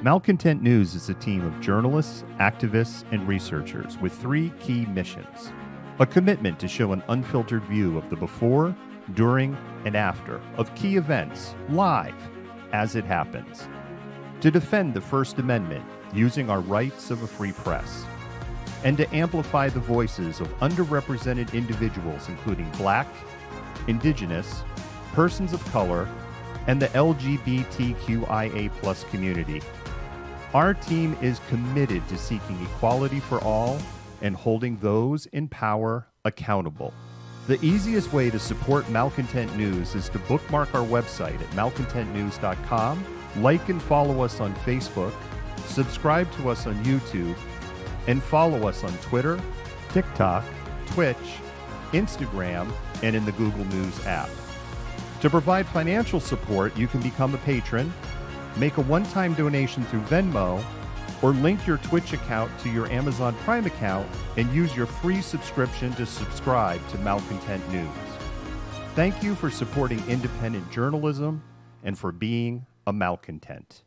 Malcontent News is a team of journalists, activists, and researchers with three key missions. A commitment to show an unfiltered view of the before, during, and after of key events, live, as it happens. To defend the First Amendment using our rights of a free press. And to amplify the voices of underrepresented individuals including Black, Indigenous, persons of color, and the LGBTQIA+ community. Our team is committed to seeking equality for all and holding those in power accountable. The easiest way to support Malcontent News is to bookmark our website at malcontentnews.com, like and follow us on Facebook, subscribe to us on YouTube, and follow us on Twitter, TikTok, Twitch, Instagram, and in the Google News app. To provide financial support, you can become a patron, make a one-time donation through Venmo, or link your Twitch account to your Amazon Prime account and use your free subscription to subscribe to Malcontent News. Thank you for supporting independent journalism and for being a malcontent.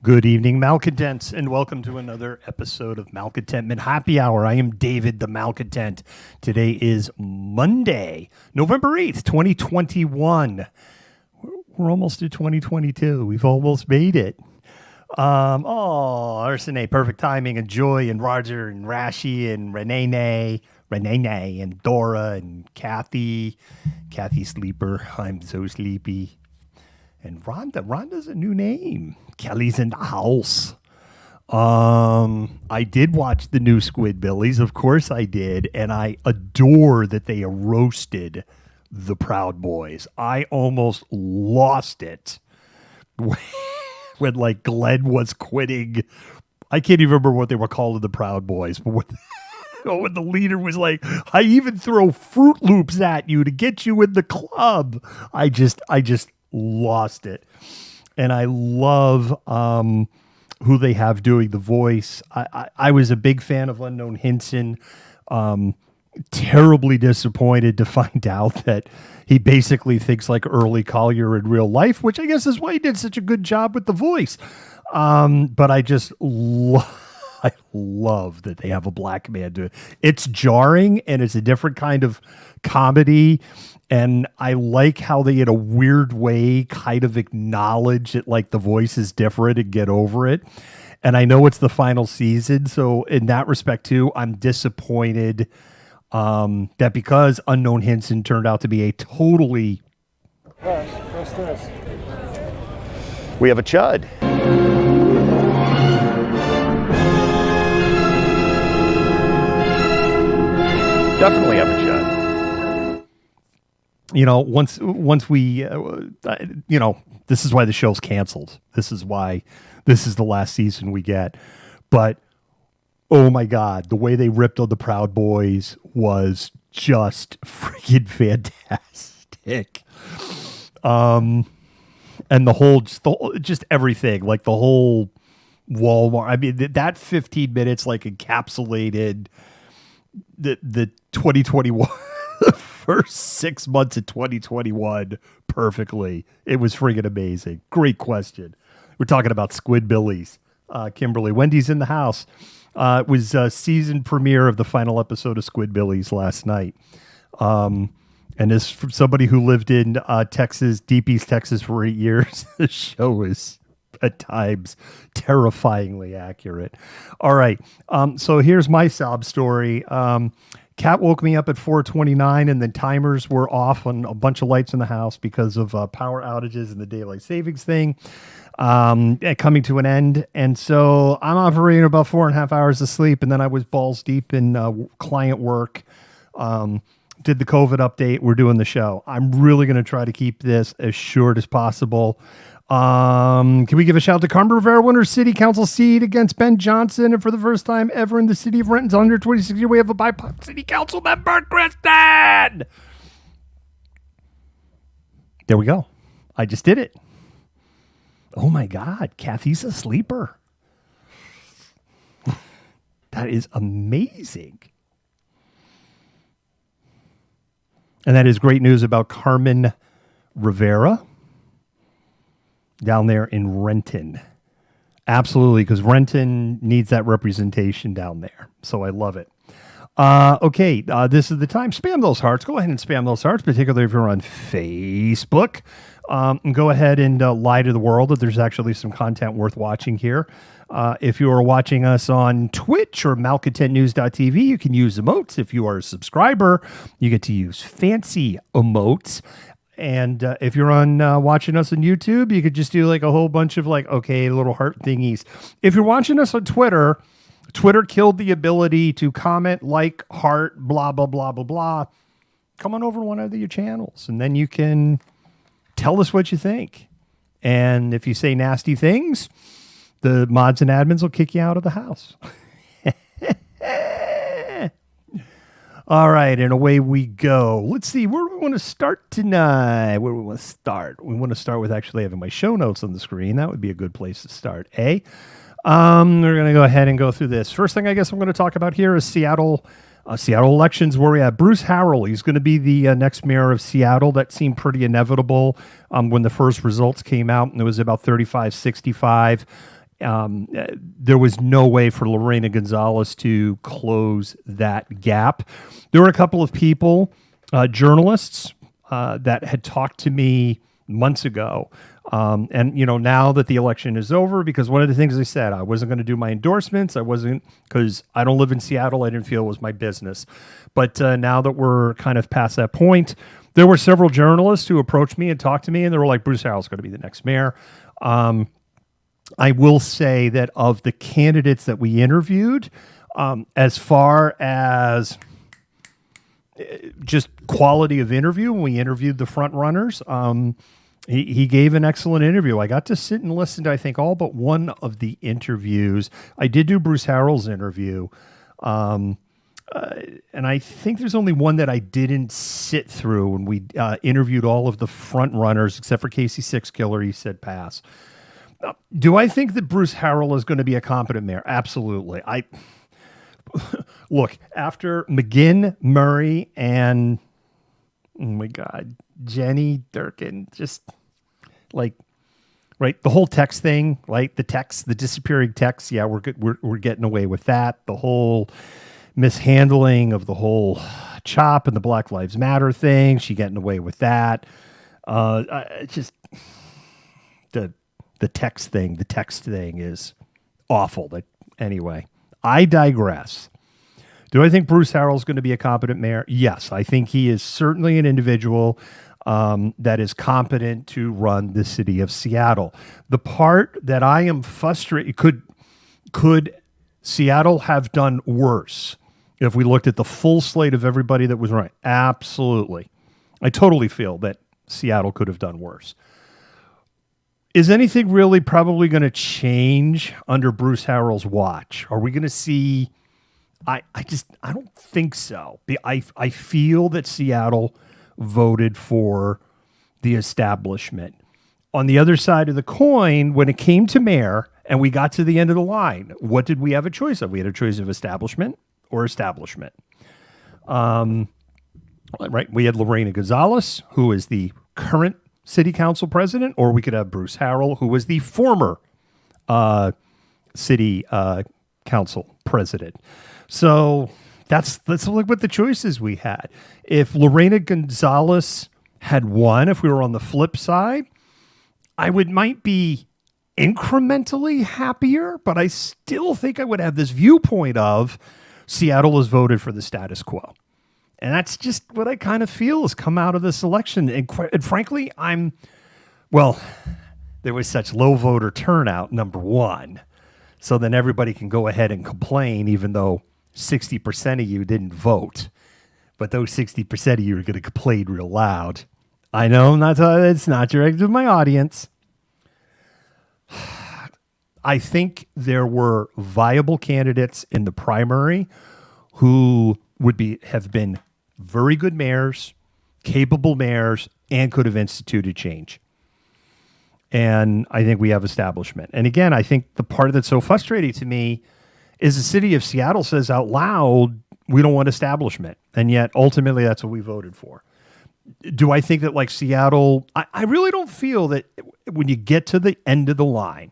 Good evening, Malcontents, and welcome to another episode of Malcontentment Happy Hour. I am David the Malcontent. Today is Monday, November 8th, 2021. We're almost to 2022. We've almost made it. Arsene, perfect timing, and Joy, and Roger, and Rashi, and Renee, and Dora, and Kathy Sleeper. I'm so sleepy. And Rhonda's a new name. Kelly's in the house. I did watch the new Squidbillies. Of course I did. And I adore that they roasted the Proud Boys. I almost lost it when like Glenn was quitting. I can't even remember what they were calling the Proud Boys. But when the leader was like, I even throw Fruit Loops at you to get you in the club. I just lost it. And I love who they have doing the voice. I was a big fan of Unknown Hinson. Terribly disappointed to find out that he basically thinks like Early Collier in real life, which I guess is why he did such a good job with the voice. But I just I love that they have a black man do it. It's jarring and it's a different kind of comedy. And I like how they, in a weird way, kind of acknowledge that, like, the voice is different and get over it. And I know it's the final season, so in that respect, too, I'm disappointed that because Unknown Hinson turned out to be a totally... What's this? We have a chud. Definitely have a chud. You know, once we, this is why the show's canceled. This is why this is the last season we get. But, oh my God, the way they ripped on the Proud Boys was just freaking fantastic. And the whole, just everything, like the whole Walmart. I mean, that 15 minutes like encapsulated the 2021. First 6 months of 2021 perfectly. It was friggin' amazing. Great question. We're talking about Squidbillies. Kimberly, Wendy's in the house. It was a season premiere of the final episode of Squidbillies last night. And as from somebody who lived in Texas, Deep East Texas for 8 years, the show is at times terrifyingly accurate. All right. So here's my sob story. Cat woke me up at 4:29, and then timers were off on a bunch of lights in the house because of power outages and the daylight savings thing coming to an end. And so I'm operating about 4.5 hours of sleep, and then I was balls deep in client work Did the COVID update. We're doing the show. I'm really going to try to keep this as short as possible. Can we give a shout out to Carmen Rivera, winner city council seat against Ben Johnson? And for the first time ever in the city of Renton's 126 year, we have a BIPOC city council member, Kristen. There we go. I just did it. Oh my God, Kathy's a sleeper. That is amazing. And that is great news about Carmen Rivera down there in Renton. Absolutely, because Renton needs that representation down there. So I love it. Okay, this is the time. Spam those hearts. Go ahead and spam those hearts, particularly if you're on Facebook. Go ahead and lie to the world that there's actually some content worth watching here. If you are watching us on Twitch or malcontentnews.tv, you can use emotes. If you are a subscriber, you get to use fancy emotes. And if you're on watching us on YouTube, you could just do like a whole bunch of like, okay, little heart thingies. If you're watching us on Twitter, Twitter killed the ability to comment, like, heart, blah, blah, blah, blah, blah. Come on over to one of your channels, and then you can tell us what you think. And if you say nasty things, the mods and admins will kick you out of the house. All right, and away we go. Let's see, where do we want to start tonight? Where do we want to start? We want to start with actually having my show notes on the screen. That would be a good place to start, eh? We're going to go ahead and go through this. First thing I guess I'm going to talk about here is Seattle elections, where we have Bruce Harrell. He's going to be the next mayor of Seattle. That seemed pretty inevitable when the first results came out, and it was about 35-65. There was no way for Lorena Gonzalez to close that gap. There were a couple of people, journalists, that had talked to me months ago. And, you know, now that the election is over, because one of the things I said, I wasn't going to do my endorsements. I wasn't, because I don't live in Seattle. I didn't feel it was my business. But now that we're kind of past that point, there were several journalists who approached me and talked to me, and they were like, Bruce Harrell's going to be the next mayor. I will say that of the candidates that we interviewed, as far as just quality of interview, when we interviewed the front runners, he gave an excellent interview. I got to sit and listen to, I think, all but one of the interviews. I did do Bruce Harrell's interview. And I think there's only one that I didn't sit through when we interviewed all of the front runners, except for Casey Sixkiller. He said pass. Do I think that Bruce Harrell is going to be a competent mayor? Absolutely. Look, after McGinn, Murray, and, oh my God, Jenny Durkin, just like, right, the whole text thing, right? The disappearing text. Yeah, we're getting away with that. The whole mishandling of the whole CHOP and the Black Lives Matter thing. She getting away with that. Just the text thing is awful. But anyway, I digress. Do I think Bruce Harrell is going to be a competent mayor? Yes, I think he is certainly an individual that is competent to run the city of Seattle. The part that I am frustrated, could Seattle have done worse if we looked at the full slate of everybody that was running? Absolutely. I totally feel that Seattle could have done worse. Is anything really probably going to change under Bruce Harrell's watch? Are we going to see... I don't think so. I feel that Seattle voted for the establishment. On the other side of the coin, when it came to mayor and we got to the end of the line, what did we have a choice of? We had a choice of establishment or establishment. Right. We had Lorena Gonzalez, who is the current city council president, or we could have Bruce Harrell, who was the former city council president. So let's look at the choices we had. If Lorena Gonzalez had won, if we were on the flip side, I might be incrementally happier, but I still think I would have this viewpoint of Seattle has voted for the status quo. And that's just what I kind of feel has come out of this election. And frankly, there was such low voter turnout, number one. So then everybody can go ahead and complain, even though 60% of you didn't vote. but those 60% of you are going to complain real loud. I know it's not directed to my audience. I think there were viable candidates in the primary who have been very good mayors, capable mayors, and could have instituted change. And I think we have establishment. And again, I think the part that's so frustrating to me is the city of Seattle says out loud, we don't want establishment. And yet ultimately that's what we voted for. Do I think that like Seattle, I really don't feel that when you get to the end of the line,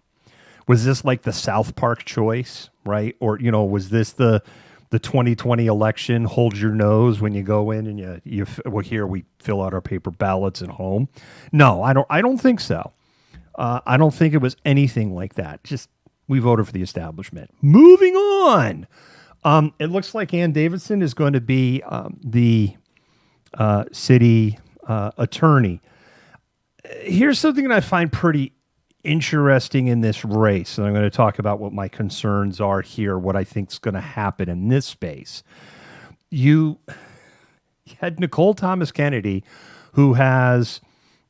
was this like the South Park choice, right? Or, was this the 2020 election, hold your nose when you go in and here we fill out our paper ballots at home? No, I don't think so. I don't think it was anything like that. Just we voted for the establishment. Moving on. It looks like Ann Davidson is going to be the city attorney. Here's something that I find pretty interesting in this race, and I'm going to talk about what my concerns are here, what I think is going to happen in this space. You had Nicole Thomas Kennedy, who has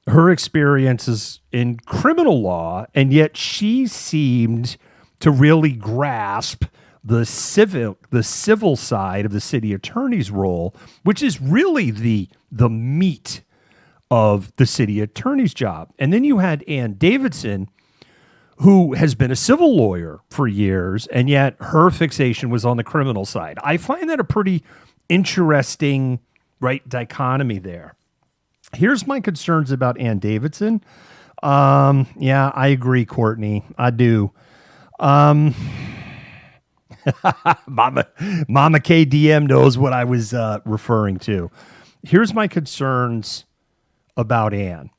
her experiences in criminal law, and yet she seemed to really grasp the civil side of the city attorney's role, which is really the meat of the city attorney's job. And then you had Ann Davidson, who has been a civil lawyer for years, and yet her fixation was on the criminal side. I find that a pretty interesting, dichotomy there. Here's my concerns about Ann Davidson. Yeah, I agree, Courtney. I do. Mama KDM knows what I was referring to. Here's my concerns about Ann.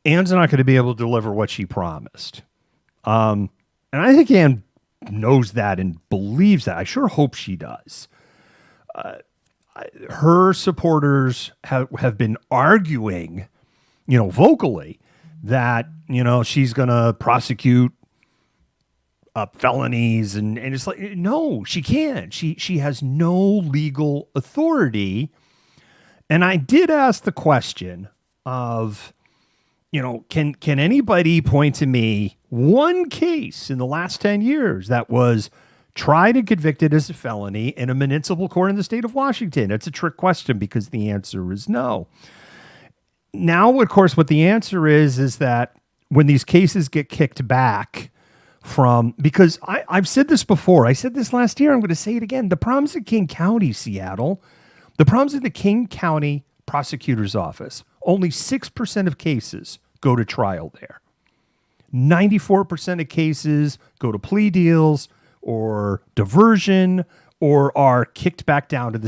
Ann's not going to be able to deliver what she promised. And I think Ann knows that and believes that. I sure hope she does. Her supporters have been arguing, vocally that, she's going to prosecute felonies. And it's like, no, she can't. She has no legal authority. And I did ask the question of, can anybody point to me one case in the last 10 years that was tried and convicted as a felony in a municipal court in the state of Washington? It's a trick question because the answer is no. Now, of course, what the answer is that when these cases get kicked back because I've said this before, I said this last year, I'm going to say it again. The problems in King County, Seattle, the problems in the King County prosecutor's office, only 6% of cases go to trial there. 94% of cases go to plea deals or diversion or are kicked back down to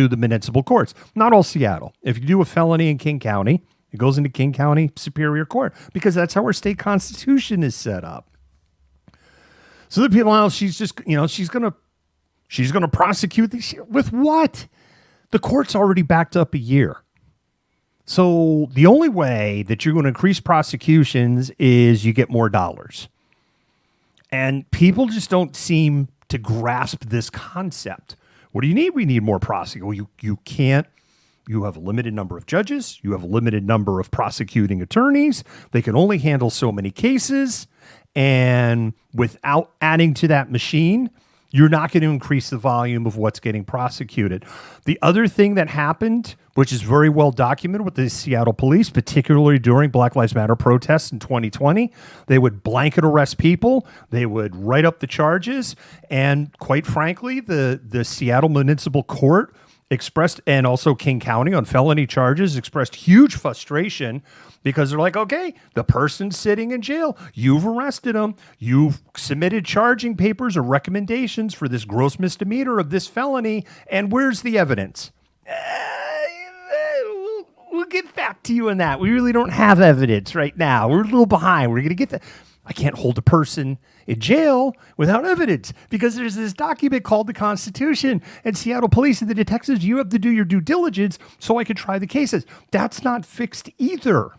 the municipal courts. Not all Seattle. If you do a felony in King County, it goes into King County Superior Court because that's how our state constitution is set up. So the people now, she's just, she's going to prosecute this with what? The court's already backed up a year. So the only way that you're going to increase prosecutions is you get more dollars. And people just don't seem to grasp this concept. What do you need? We need more prosecutors. Well, you can't. You have a limited number of judges. You have a limited number of prosecuting attorneys. They can only handle so many cases. And without adding to that machine, you're not going to increase the volume of what's getting prosecuted. The other thing that happened, which is very well documented with the Seattle police, particularly during Black Lives Matter protests in 2020, they would blanket arrest people. They would write up the charges. And quite frankly, the Seattle Municipal Court expressed, and also King County on felony charges, expressed huge frustration because they're like, okay, the person's sitting in jail. You've arrested them. You've submitted charging papers or recommendations for this gross misdemeanor of this felony. And where's the evidence? We'll get back to you on that. We really don't have evidence right now. We're a little behind. We're going to get that. I can't hold a person in jail without evidence because there's this document called the Constitution, and Seattle police and the detectives, you have to do your due diligence so I can try the cases. That's not fixed either.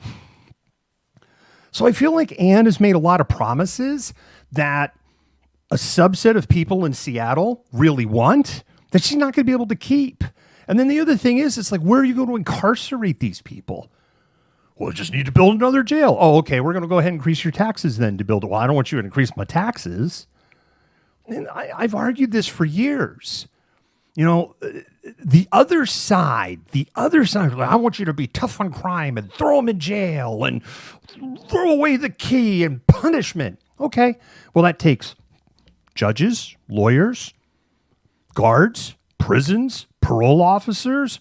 So I feel like Ann has made a lot of promises that a subset of people in Seattle really want that she's not going to be able to keep. And then the other thing is, it's like, where are you going to incarcerate these people? Well, we just need to build another jail. Oh, okay, we're going to go ahead and increase your taxes then to build it. Well, I don't want you to increase my taxes. And I've argued this for years. You know, the other side, I want you to be tough on crime and throw them in jail and throw away the key and punishment. Okay, well, that takes judges, lawyers, guards, prisons, parole officers,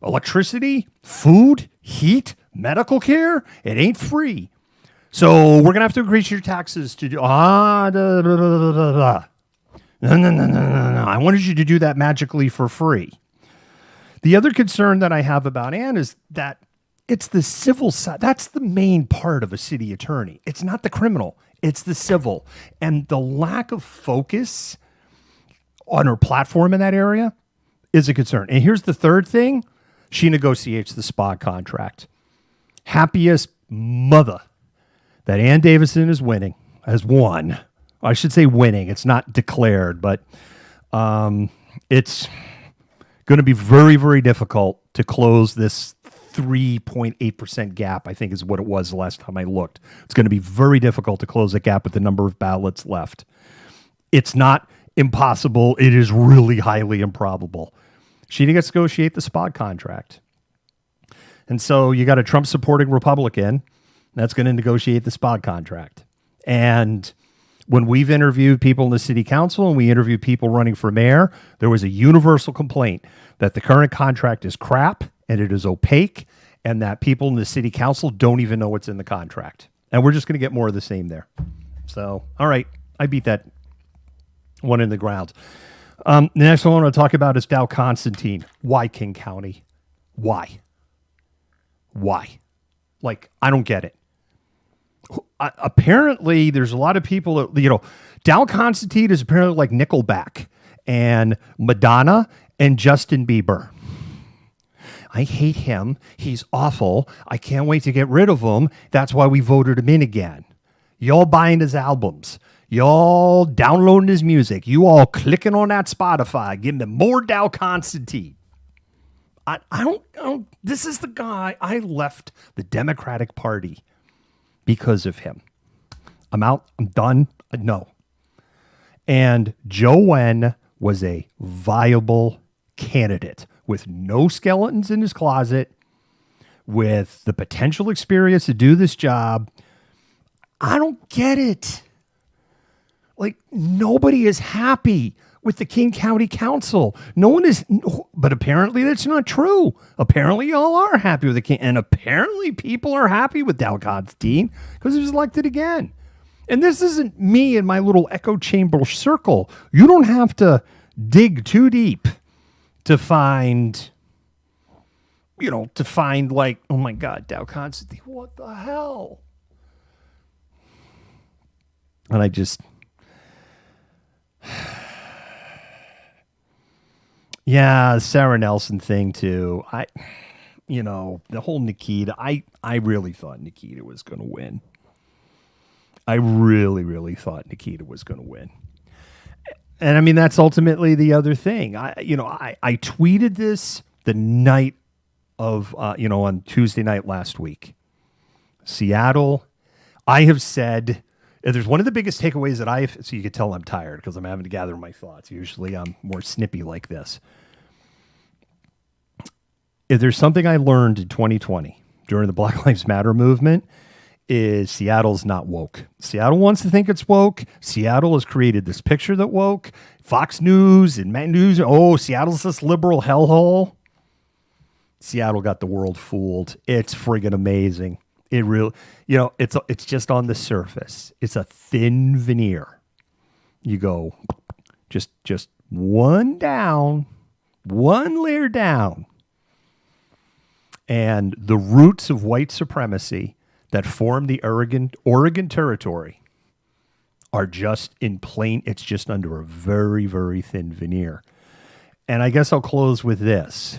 electricity, food, heat, medical care. It ain't free. So we're going to have to increase your taxes to do, No. I wanted you to do that magically for free. The other concern that I have about Ann is that it's the civil side. That's the main part of a city attorney. It's not the criminal. It's the civil. And the lack of focus on her platform in that area is a concern. And here's the third thing. She negotiates the spa contract. Happiest mother that Ann Davison has won. I should say winning. It's not declared, but it's going to be very, very difficult to close this 3.8% gap, I think is what it was the last time I looked. It's going to be very difficult to close that gap with the number of ballots left. It's not impossible. It is really highly improbable. She gets to negotiate the spot contract. And so you got a Trump-supporting Republican that's going to negotiate the spot contract. And when we've interviewed people in the city council and we interviewed people running for mayor, there was a universal complaint that the current contract is crap and it is opaque and that people in the city council don't even know what's in the contract. And we're just going to get more of the same there. So, all right, I beat that one in the ground. The next one I want to talk about is Dow Constantine. Why King County? Why? Like, I don't get it. Apparently, there's a lot of people that, Dow Constantine is apparently like Nickelback and Madonna and Justin Bieber. I hate him. He's awful. I can't wait to get rid of him. That's why we voted him in again. Y'all buying his albums. Y'all downloading his music. You all clicking on that Spotify, giving them more Dow Constantine. I don't, this is the guy. I left the Democratic Party because of him. I'm out. I'm done. No. And Joe Wen was a viable candidate with no skeletons in his closet, with the potential experience to do this job. I don't get it. Like, nobody is happy with the King County Council. No one is, but apparently that's not true. Apparently y'all are happy with the King, and apparently people are happy with Dow Constantine because he was elected again. And this isn't me in my little echo chamber circle. You don't have to dig too deep to find, like, oh my God, Dow Constantine, what the hell? And I just, yeah, Sarah Nelson thing too. The whole Nikita, I really thought Nikita was going to win. I really, really thought Nikita was going to win. And I mean, that's ultimately the other thing. I tweeted this the night of, on Tuesday night last week. Seattle, I have said, there's one of the biggest takeaways that so you can tell I'm tired because I'm having to gather my thoughts. Usually I'm more snippy like this. If there's something I learned in 2020 during the Black Lives Matter movement, is Seattle's not woke. Seattle wants to think it's woke. Seattle has created this picture that woke. Fox News and Matt News. Oh, Seattle's this liberal hellhole. Seattle got the world fooled. It's friggin' amazing. It really, it's just on the surface. It's a thin veneer. You go just one down, one layer down. And the roots of white supremacy that form the Oregon Territory are just in plain, it's just under a very, very thin veneer. And I guess I'll close with this.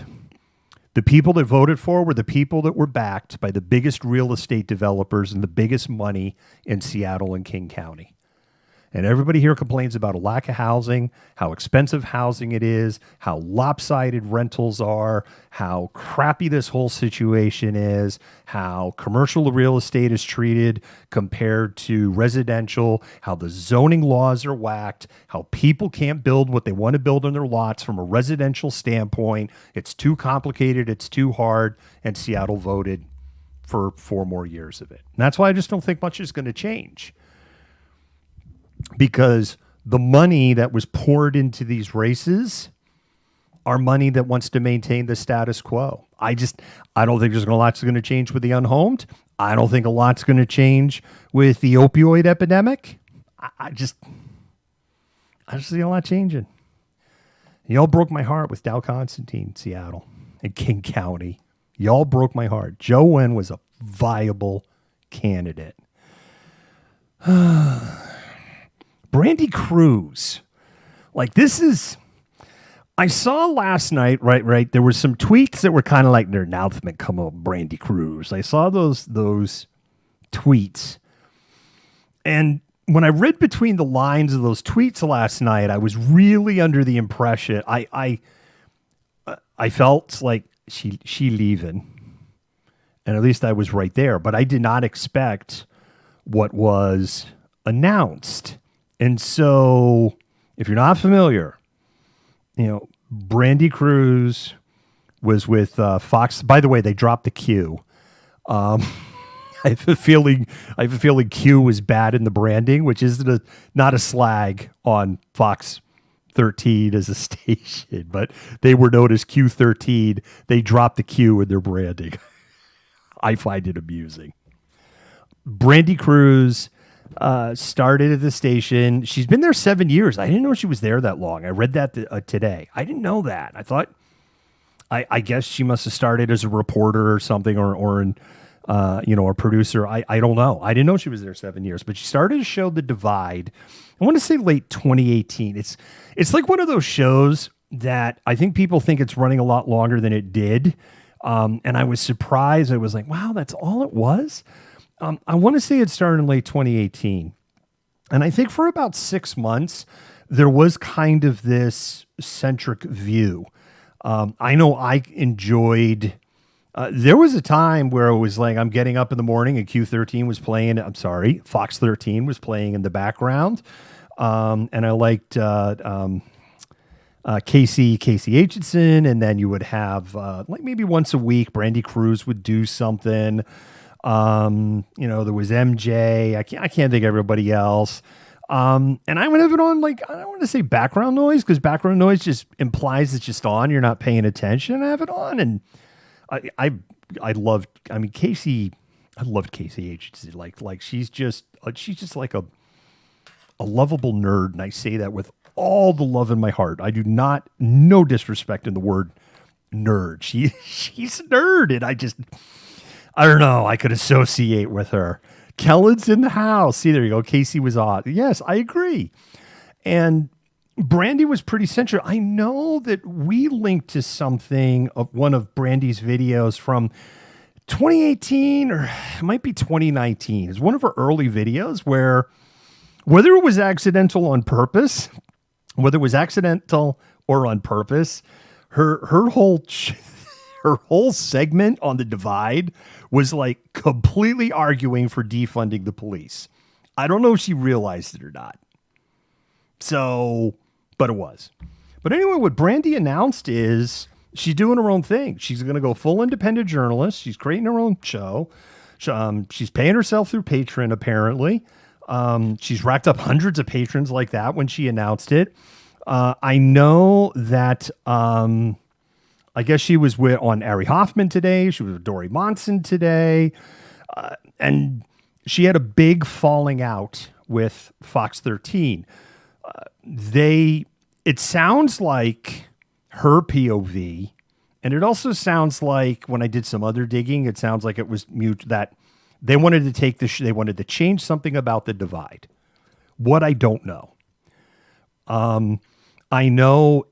The people that voted for were the people that were backed by the biggest real estate developers and the biggest money in Seattle and King County. And everybody here complains about a lack of housing, how expensive housing it is, how lopsided rentals are, how crappy this whole situation is, how commercial real estate is treated compared to residential, how the zoning laws are whacked, how people can't build what they want to build on their lots from a residential standpoint. It's too complicated, it's too hard, and Seattle voted for 4 more years of it. And that's why I just don't think much is going to change. Because the money that was poured into these races are money that wants to maintain the status quo. I don't think there's a lot's going to change with the unhomed. I don't think a lot's going to change with the opioid epidemic. I just see a lot changing. Y'all broke my heart with Dow Constantine, Seattle, and King County. Y'all broke my heart. Joe Wen was a viable candidate. Brandy Cruz. Like, this is... I saw last night, right, there were some tweets that were kind of like their announcement, come on, Brandy Cruz. I saw those tweets. And when I read between the lines of those tweets last night, I was really under the impression, I felt like she leaving. And at least I was right there. But I did not expect what was announced. And so, if you're not familiar, Brandy Cruz was with Fox. By the way, they dropped the Q. I have a feeling Q was bad in the branding, which is not a slag on Fox 13 as a station, but they were known as Q13. They dropped the Q in their branding. I find it amusing. Brandy Cruz started at the station. She's been there 7 years. I didn't know she was there that long. I read that today. I didn't know that. I thought, I guess she must have started as a reporter or something, or in, a producer. I don't know. I didn't know she was there 7 years, but she started a show, The Divide. I want to say late 2018. It's like one of those shows that I think people think it's running a lot longer than it did. And I was surprised. I was like, wow, that's all it was. I want to say it started in late 2018. And I think for about 6 months, there was kind of this centric view. I know I enjoyed, there was a time where it was like, I'm getting up in the morning and Q13 was playing, Fox 13 was playing in the background. And I liked Casey Aitchison. And then you would have, like maybe once a week, Brandy Cruz would do something. There was MJ. I can't think of everybody else. And I would have it on, like, I don't want to say background noise, because background noise just implies it's just on. You're not paying attention. I have it on, and I loved. I mean, Casey. I loved Casey Agency. Like she's just like a lovable nerd, and I say that with all the love in my heart. I do not, no disrespect in the word nerd. She's a nerd, and I don't know. I could associate with her. Kellen's in the house. See, there you go. Casey was on. Yes, I agree. And Brandy was pretty central. I know that we linked to something of one of Brandy's videos from 2018, or it might be 2019. It's one of her early videos where, whether it was accidental on purpose, whether it was accidental or on purpose, her whole segment on The Divide was like completely arguing for defunding the police. I don't know if she realized it or not. So, but it was. But anyway, what Brandy announced is she's doing her own thing. She's going to go full independent journalist. She's creating her own show. She's paying herself through Patreon, apparently. She's racked up hundreds of patrons like that when she announced it. I know that... I guess she was on Ari Hoffman today. She was with Dory Monson today. And she had a big falling out with Fox 13. It sounds like her POV. And it also sounds like, when I did some other digging, it sounds like it was that they wanted to take they wanted to change something about The Divide. What I don't know. I know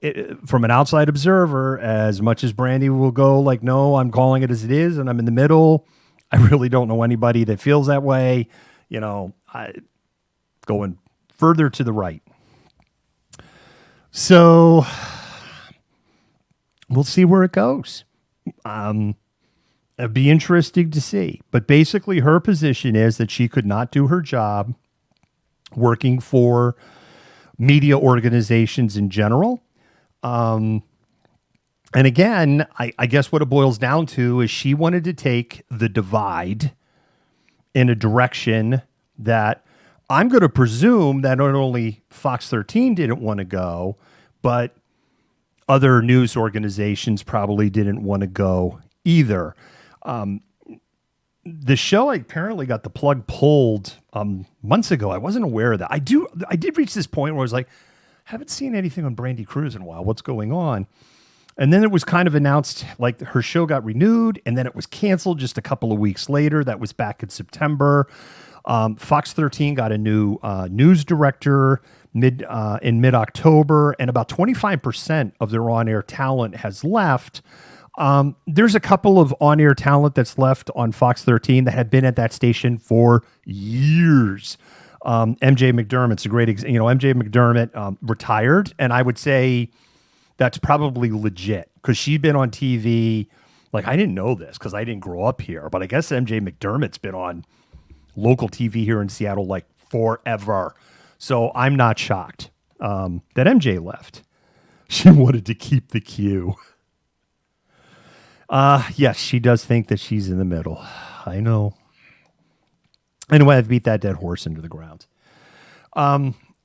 from an outside observer, as much as Brandy will go like, no, I'm calling it as it is, and I'm in the middle. I really don't know anybody that feels that way. Going further to the right. So we'll see where it goes. It'd be interesting to see. But basically, her position is that she could not do her job working for media organizations in general. And again, I guess what it boils down to is she wanted to take the divide in a direction that I'm going to presume that not only Fox 13 didn't want to go, but other news organizations probably didn't want to go either. The show apparently got the plug pulled months ago. I wasn't aware of that. I did reach this point where I was like, haven't seen anything on Brandy Cruz in a while. What's going on? And then it was kind of announced like her show got renewed and then it was canceled just a couple of weeks later. That was back in September. Fox 13 got a new news director in mid-October, and about 25% of their on-air talent has left. There's a couple of on-air talent that's left on Fox 13 that had been at that station for years. MJ McDermott's a great example. MJ McDermott retired, and I would say that's probably legit because she'd been on TV. Like, I didn't know this because I didn't grow up here, but I guess MJ McDermott's been on local TV here in Seattle like forever. So I'm not shocked that MJ left. She wanted to keep the queue. Yes, she does think that she's in the middle. I know. Anyway, I've beat that dead horse into the ground.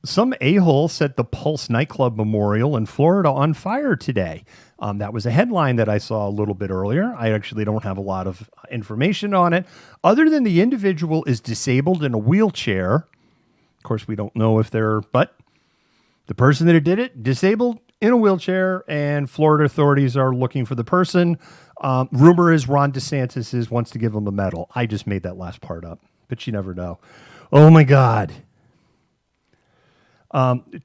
Some a-hole set the Pulse nightclub memorial in Florida on fire today. That was a headline that I saw a little bit earlier. I actually don't have a lot of information on it, other than the individual is disabled in a wheelchair. Of course, we don't know if but the person that did it, disabled in a wheelchair, and Florida authorities are looking for the person. Rumor is Ron DeSantis wants to give him a medal. I just made that last part up, but you never know. Oh my God.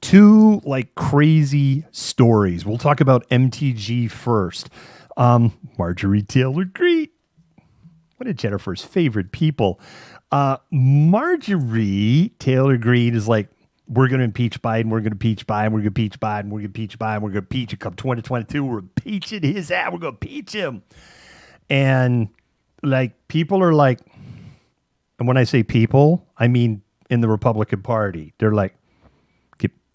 Two like crazy stories. We'll talk about MTG first. Marjorie Taylor Greene, one of Jennifer's favorite people. Marjorie Taylor Greene is like, we're going to impeach Biden. We're going to impeach Biden. We're going to impeach Biden. We're going to impeach Biden. We're going to impeach him. Come 2022, we're impeaching his ass. We're going to impeach him. And like, people are like, and when I say people, I mean in the Republican Party, they're like,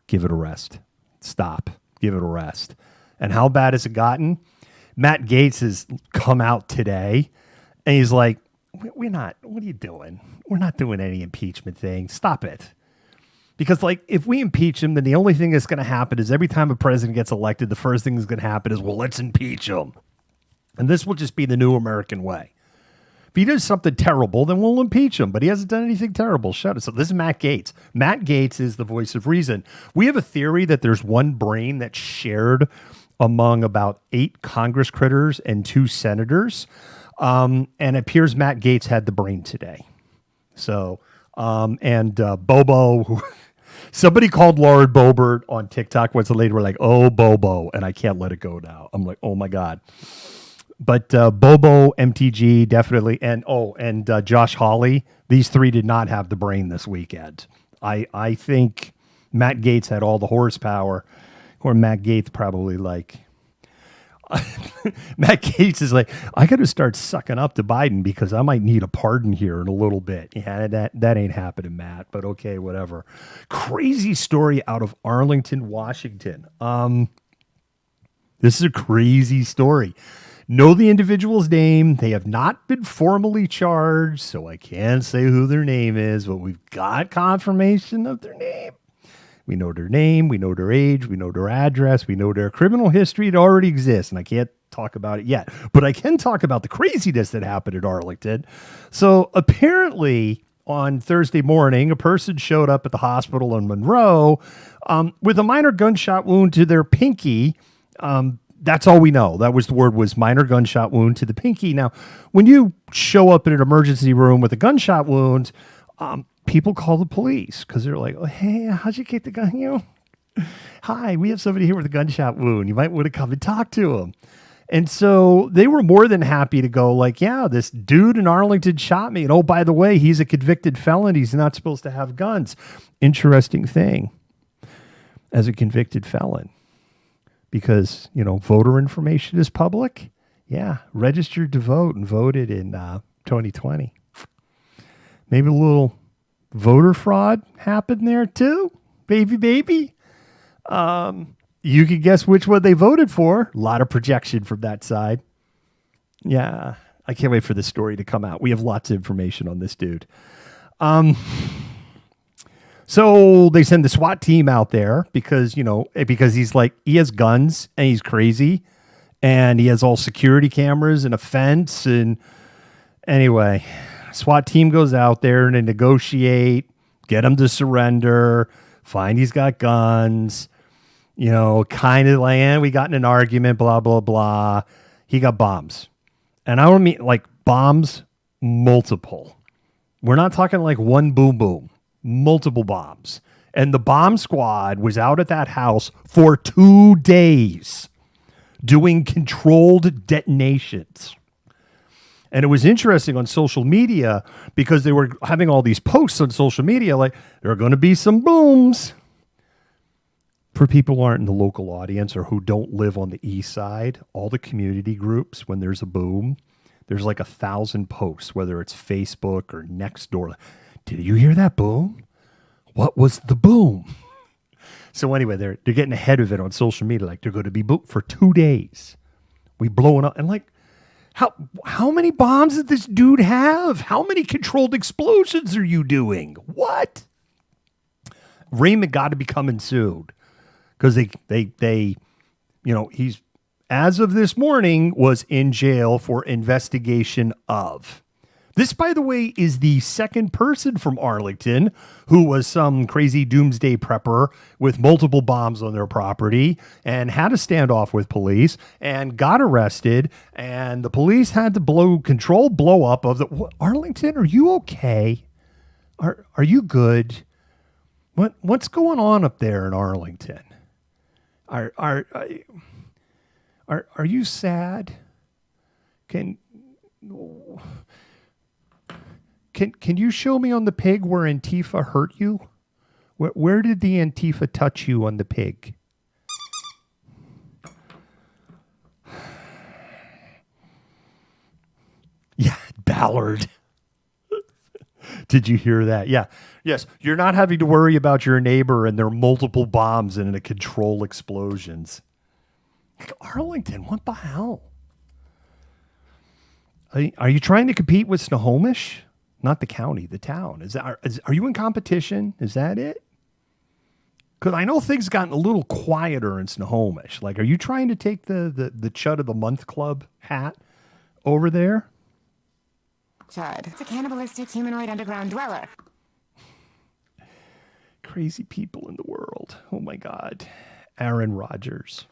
give it a rest. Stop. Give it a rest. And how bad has it gotten? Matt Gaetz has come out today and he's like, we're not, what are you doing? We're not doing any impeachment thing. Stop it. Because like, if we impeach him, then the only thing that's going to happen is every time a president gets elected, the first thing that's going to happen is, well, let's impeach him. And this will just be the new American way. If he does something terrible, then we'll impeach him. But he hasn't done anything terrible. Shut it. So this is Matt Gaetz. Matt Gaetz is the voice of reason. We have a theory that there's one brain that's shared among about 8 Congress critters and 2 senators. And it appears Matt Gaetz had the brain today. So, Bobo, somebody called Lauren Boebert on TikTok once, a lady were like, oh, Bobo. And I can't let it go now. I'm like, oh my God. But Bobo, MTG, definitely, and Josh Hawley, these 3 did not have the brain this weekend. I think Matt Gaetz had all the horsepower, or Matt Gaetz probably like, Matt Gaetz is like, I got to start sucking up to Biden because I might need a pardon here in a little bit. Yeah, that ain't happening, Matt, but okay, whatever. Crazy story out of Arlington, Washington. This is a crazy story. Know the individual's name. They have not been formally charged, so I can't say who their name is, but we've got confirmation of their name. We know their name, we know their age, we know their address, we know their criminal history. It already exists, and I can't talk about it yet. But I can talk about the craziness that happened at Arlington. So apparently on Thursday morning, a person showed up at the hospital in Monroe with a minor gunshot wound to their pinky. That's all we know. That was the word, was minor gunshot wound to the pinky. Now, when you show up in an emergency room with a gunshot wound, people call the police because they're like, oh, hey, how'd you get the gun? Hi, we have somebody here with a gunshot wound. You might want to come and talk to him. And so they were more than happy to go like, yeah, this dude in Arlington shot me. And oh, by the way, he's a convicted felon. He's not supposed to have guns. Interesting thing as a convicted felon, because, voter information is public. Yeah. Registered to vote and voted in 2020. Maybe a little voter fraud happened there too. Baby. You can guess which one they voted for. A lot of projection from that side. Yeah, I can't wait for this story to come out. We have lots of information on this dude. So they send the SWAT team out there because he has guns and he's crazy and he has all security cameras and a fence. And anyway, SWAT team goes out there and they negotiate, get him to surrender, find he's got guns. Kind of like, we got in an argument, blah, blah, blah. He got bombs. And I don't mean like bombs, multiple. We're not talking like one boom, boom, multiple bombs. And the bomb squad was out at that house for 2 days doing controlled detonations. And it was interesting on social media because they were having all these posts on social media like, there are going to be some booms. For people who aren't in the local audience or who don't live on the east side, all the community groups, when there's a boom, there's like 1,000 posts, whether it's Facebook or Nextdoor. Did you hear that boom? What was the boom? So anyway, they're getting ahead of it on social media. Like they're going to be booked for 2 days. We blowing up. And like, how many bombs did this dude have? How many controlled explosions are you doing? What? Raymond got to be coming soon. Because he's, as of this morning, was in jail for investigation of. This, by the way, is the second person from Arlington who was some crazy doomsday prepper with multiple bombs on their property and had a standoff with police and got arrested. And the police had to blow up of the Arlington. Are you okay? Are you good? What's going on up there in Arlington? Are you sad? Can you show me on the pig where Antifa hurt you? Where did the Antifa touch you on the pig? Yeah, Ballard. Did you hear that? Yeah. Yes. You're not having to worry about your neighbor and their multiple bombs and a control explosions. Like Arlington, what the hell? Are you trying to compete with Snohomish? Not the county, the town. Are you in competition? Is that it? Because I know things gotten a little quieter in Snohomish. Like, are you trying to take the Chud of the Month Club hat over there? Chud. It's a cannibalistic humanoid underground dweller. Crazy people in the world. Oh my God. Aaron Rodgers.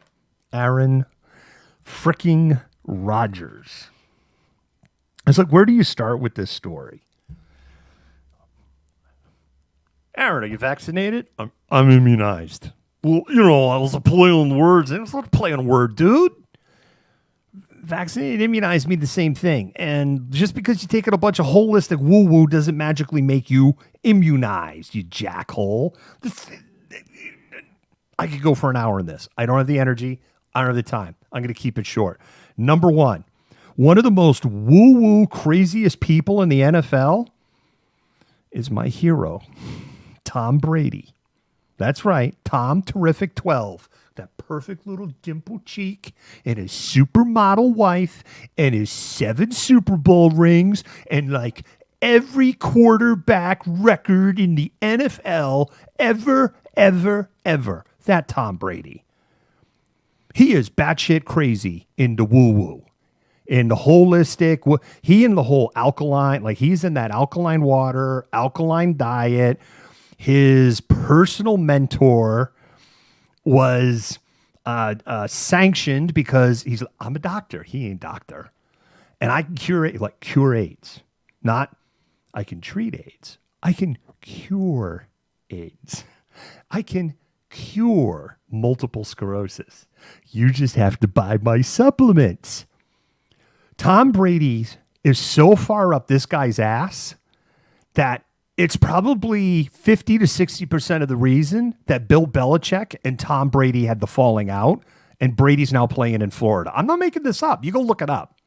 Aaron freaking Rodgers. It's like, where do you start with this story? Aaron, are you vaccinated? I'm immunized. Well, I was a play on words. It was not a play on word, dude. Vaccinated, immunized mean the same thing. And just because you take in a bunch of holistic woo-woo doesn't magically make you immunized, you jackhole. I could go for an hour on this. I don't have the energy. I don't have the time. I'm going to keep it short. Number one of the most woo-woo craziest people in the NFL is my hero, Tom Brady. That's right. Tom Terrific 12. That perfect little dimple cheek and his supermodel wife and his 7 Super Bowl rings and like every quarterback record in the NFL ever. That Tom Brady. He is batshit crazy in the woo-woo. In the holistic, he in the whole alkaline, like he's in that alkaline water, alkaline diet. His personal mentor was sanctioned because I'm a doctor. He ain't doctor. And I can cure AIDS. Not I can treat AIDS. I can cure AIDS. I can cure multiple sclerosis. You just have to buy my supplements. Tom Brady is so far up this guy's ass that it's probably 50 to 60% of the reason that Bill Belichick and Tom Brady had the falling out, and Brady's now playing in Florida. I'm not making this up. You go look it up.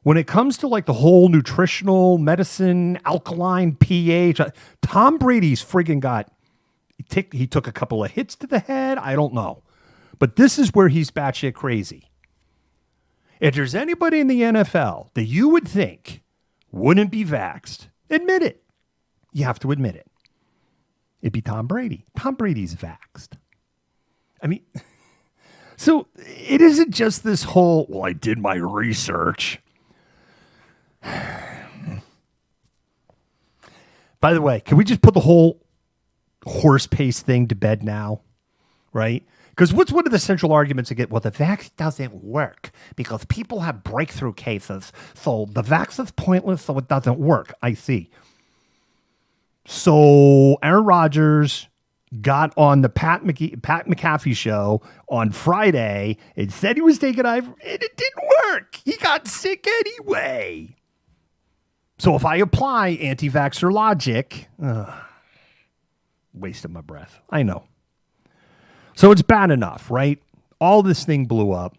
When it comes to like the whole nutritional medicine, alkaline pH, Tom Brady's friggin' got, he took a couple of hits to the head. I don't know. But this is where he's batshit crazy. If there's anybody in the NFL that you would think wouldn't be vaxxed, admit it. You have to admit it. It'd be Tom Brady. Tom Brady's vaxxed. I mean, so it isn't just this whole, well, I did my research. By the way, can we just put the whole horse pace thing to bed now? Right? Because what's one of the central arguments against, well, the vax doesn't work because people have breakthrough cases. So the vax is pointless, so it doesn't work. I see. So Aaron Rodgers got on the Pat McAfee show on Friday and said he was taking ivermectin, and it didn't work. He got sick anyway. So if I apply anti-vaxxer logic, wasted my breath. I know. So it's bad enough, right? All this thing blew up.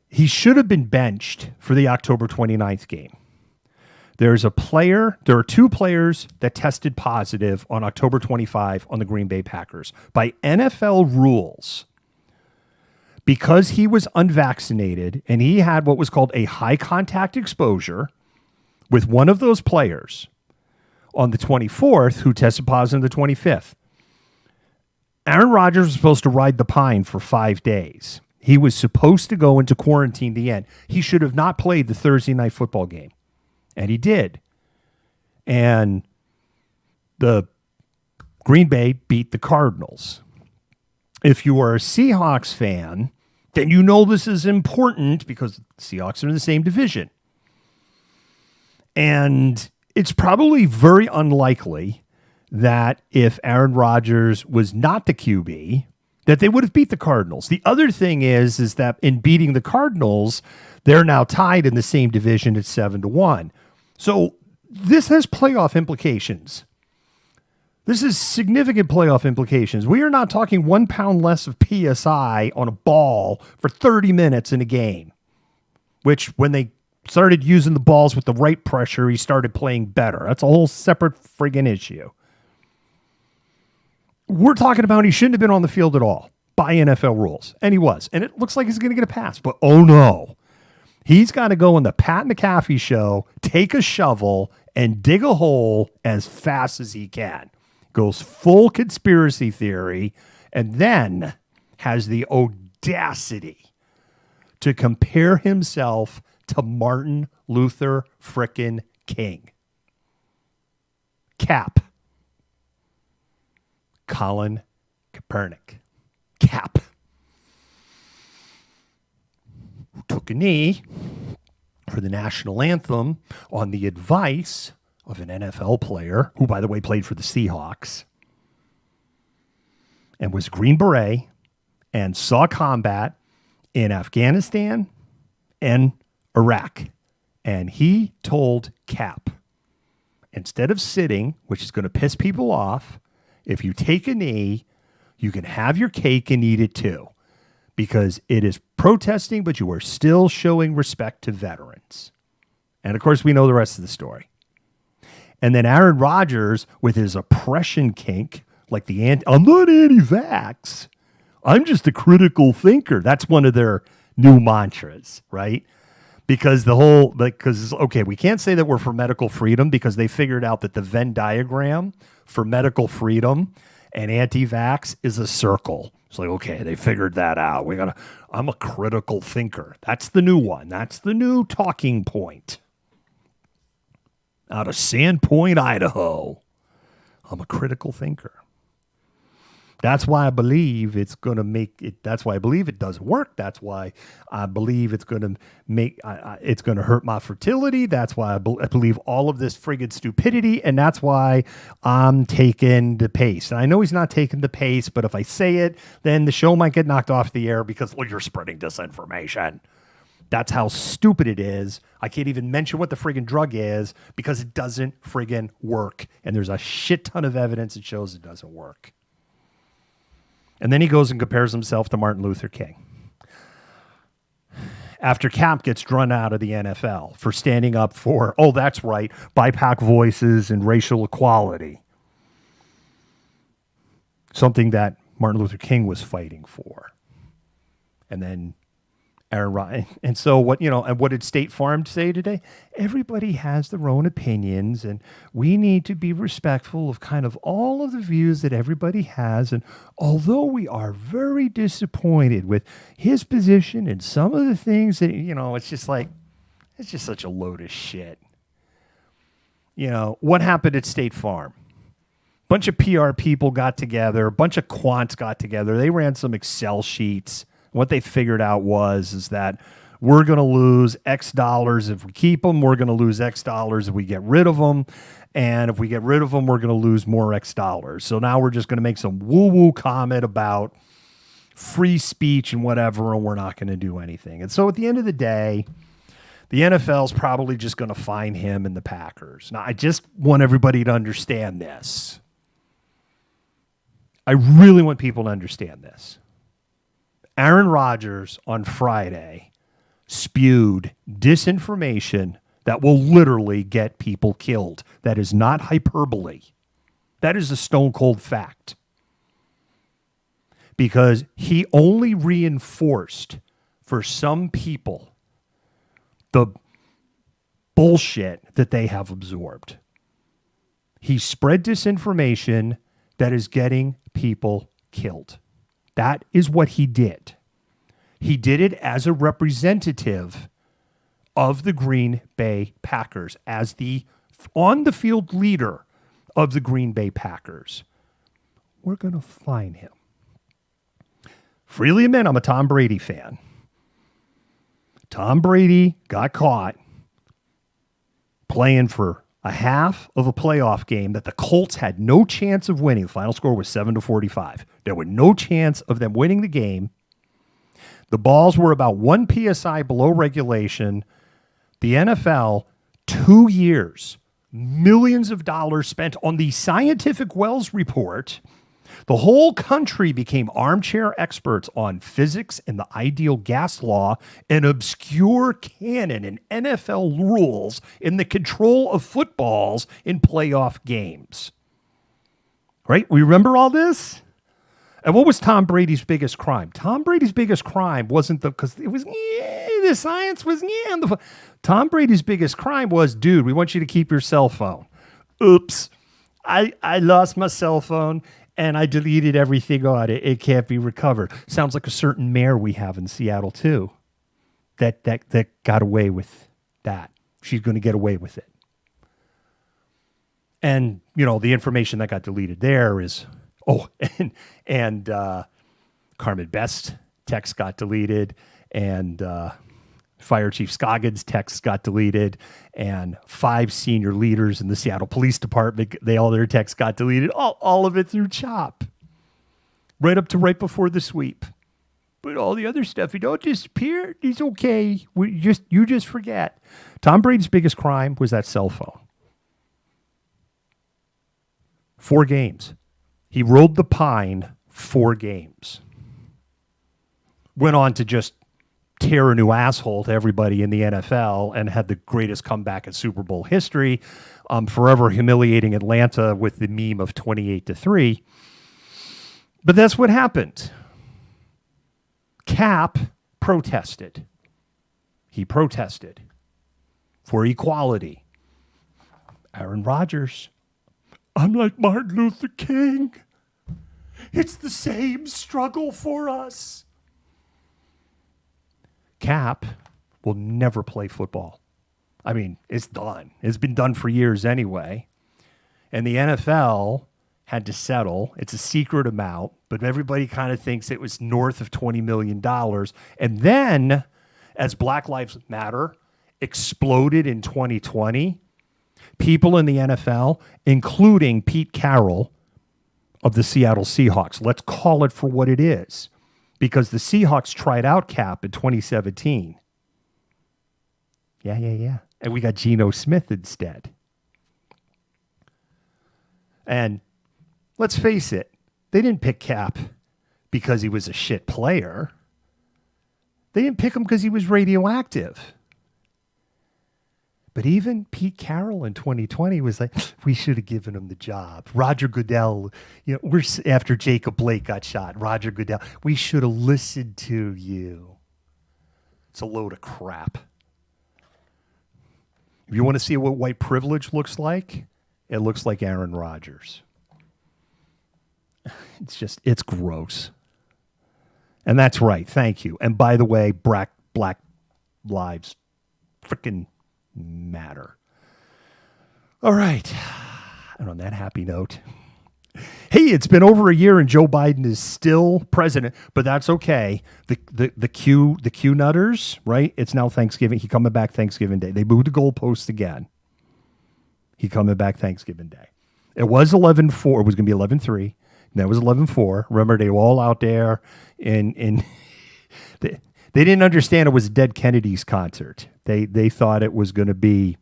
He should have been benched for the October 29th game. There are two players that tested positive on October 25 on the Green Bay Packers. By NFL rules, because he was unvaccinated and he had what was called a high contact exposure with one of those players on the 24th who tested positive on the 25th. Aaron Rodgers was supposed to ride the pine for 5 days. He was supposed to go into quarantine at the end. He should have not played the Thursday night football game. And he did. And the Green Bay beat the Cardinals. If you are a Seahawks fan, then you know this is important because the Seahawks are in the same division. And it's probably very unlikely that if Aaron Rodgers was not the QB, that they would have beat the Cardinals. The other thing is that in beating the Cardinals, they're now tied in the same division at 7-1. So this has playoff implications. This is significant playoff implications. We are not talking 1 pound less of PSI on a ball for 30 minutes in a game, which when they started using the balls with the right pressure, he started playing better. That's a whole separate friggin' issue. We're talking about he shouldn't have been on the field at all by NFL rules. And he was. And it looks like he's going to get a pass. But oh no. He's got to go on the Pat McAfee show, take a shovel, and dig a hole as fast as he can. Goes full conspiracy theory, and then has the audacity to compare himself to Martin Luther frickin' King. Cap. Colin Kaepernick. Cap. Who took a knee for the national anthem on the advice of an NFL player, who, by the way, played for the Seahawks, and was Green Beret, and saw combat in Afghanistan and Iraq. And he told Cap, instead of sitting, which is going to piss people off, if you take a knee, you can have your cake and eat it too. Because it is protesting, but you are still showing respect to veterans. And of course, we know the rest of the story. And then Aaron Rodgers, with his oppression kink, like I'm not anti-vax. I'm just a critical thinker. That's one of their new mantras, right? Because we can't say that we're for medical freedom because they figured out that the Venn diagram for medical freedom and anti-vax is a circle. It's like, okay, they figured that out. I'm a critical thinker. That's the new one. That's the new talking point. Out of Sandpoint, Idaho. I'm a critical thinker. That's why I believe it's going to make it. That's why I believe it doesn't work. That's why I believe it's going to make it's going to hurt my fertility. That's why I believe all of this friggin' stupidity. And that's why I'm taking the pace. And I know he's not taking the pace, but if I say it, then the show might get knocked off the air because, well, you're spreading disinformation. That's how stupid it is. I can't even mention what the friggin' drug is because it doesn't friggin' work. And there's a shit ton of evidence that shows it doesn't work. And then he goes and compares himself to Martin Luther King. After Cap gets run out of the NFL for standing up for, oh, that's right, BIPOC voices and racial equality. Something that Martin Luther King was fighting for. And then Aaron Rodgers. And so what did State Farm say today? Everybody has their own opinions, and we need to be respectful of kind of all of the views that everybody has. And although we are very disappointed with his position and some of the things that, it's just such a load of shit. What happened at State Farm? Bunch of PR people got together, a bunch of quants got together. They ran some Excel sheets. What they figured out is that we're going to lose X dollars if we keep them. We're going to lose X dollars if we get rid of them. And if we get rid of them, we're going to lose more X dollars. So now we're just going to make some woo-woo comment about free speech and whatever, and we're not going to do anything. And so at the end of the day, the NFL is probably just going to fine him and the Packers. Now, I just want everybody to understand this. I really want people to understand this. Aaron Rodgers on Friday spewed disinformation that will literally get people killed. That is not hyperbole. That is a stone cold fact. Because he only reinforced for some people the bullshit that they have absorbed. He spread disinformation that is getting people killed. That is what he did. He did it as a representative of the Green Bay Packers, as the on-the-field leader of the Green Bay Packers. We're going to fine him. Freely admit I'm a Tom Brady fan. Tom Brady got caught playing for a half of a playoff game that the Colts had no chance of winning. The final score was 7-45. There was no chance of them winning the game. The balls were about 1 PSI below regulation. The NFL, 2 years, millions of dollars spent on the Scientific Wells report. The whole country became armchair experts on physics and the ideal gas law, an obscure canon in NFL rules in the control of footballs in playoff games. Right? We remember all this? And what was Tom Brady's biggest crime? Tom Brady's biggest crime wasn't because it was, the science was, Tom Brady's biggest crime was, dude, we want you to keep your cell phone. Oops. I lost my cell phone. And I deleted everything on it. It can't be recovered. Sounds like a certain mayor we have in Seattle, too, that got away with that. She's going to get away with it. And, the information that got deleted there is, and Carmen Best text got deleted, and Fire Chief Scoggins' text got deleted, and 5 senior leaders in the Seattle Police Department, all their texts got deleted, all of it through CHOP, right up to right before the sweep. But all the other stuff, it don't disappear. It's okay. You just forget. Tom Brady's biggest crime was that cell phone. 4 games. He rode the pine 4 games. Went on to just tear a new asshole to everybody in the NFL and had the greatest comeback in Super Bowl history, forever humiliating Atlanta with the meme of 28-3. But that's what happened. Cap protested. He protested for equality. Aaron Rodgers, I'm like Martin Luther King. It's the same struggle for us. Cap will never play football. I mean, it's done. It's been done for years anyway. And the NFL had to settle. It's a secret amount, but everybody kind of thinks it was north of $20 million. And then, as Black Lives Matter exploded in 2020, people in the NFL, including Pete Carroll of the Seattle Seahawks, let's call it for what it is, because the Seahawks tried out Cap in 2017. Yeah. And we got Geno Smith instead. And let's face it, they didn't pick Cap because he was a shit player. They didn't pick him because he was radioactive. But even Pete Carroll in 2020 was like, we should have given him the job. Roger Goodell, we're after Jacob Blake got shot. Roger Goodell, we should have listened to you. It's a load of crap. If you want to see what white privilege looks like, it looks like Aaron Rodgers. It's gross. And that's right. Thank you. And by the way, black lives freaking matter. All right. And on that happy note, hey, it's been over a year and Joe Biden is still president, but that's okay. The Q nutters, right? It's now Thanksgiving. He coming back Thanksgiving Day. They moved the goalposts again. He coming back Thanksgiving Day. It was 11-4. It was going to be 11-3. That was 11-4. Remember, they were all out there in they didn't understand it was Dead Kennedy's concert. They thought it was going to be.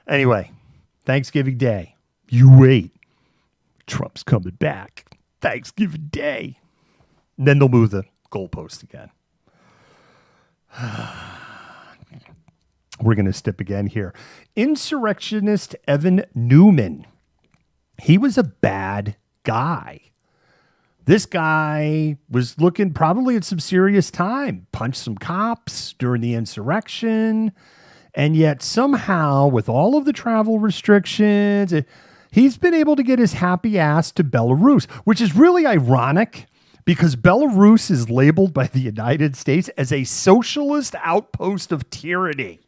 Anyway, Thanksgiving Day. You wait. Trump's coming back. Thanksgiving Day. And then they'll move the goalpost again. We're going to step again here. Insurrectionist Evan Newman. He was a bad guy. This guy was looking probably at some serious time, punched some cops during the insurrection, and yet somehow, with all of the travel restrictions, he's been able to get his happy ass to Belarus, which is really ironic because Belarus is labeled by the United States as a socialist outpost of tyranny.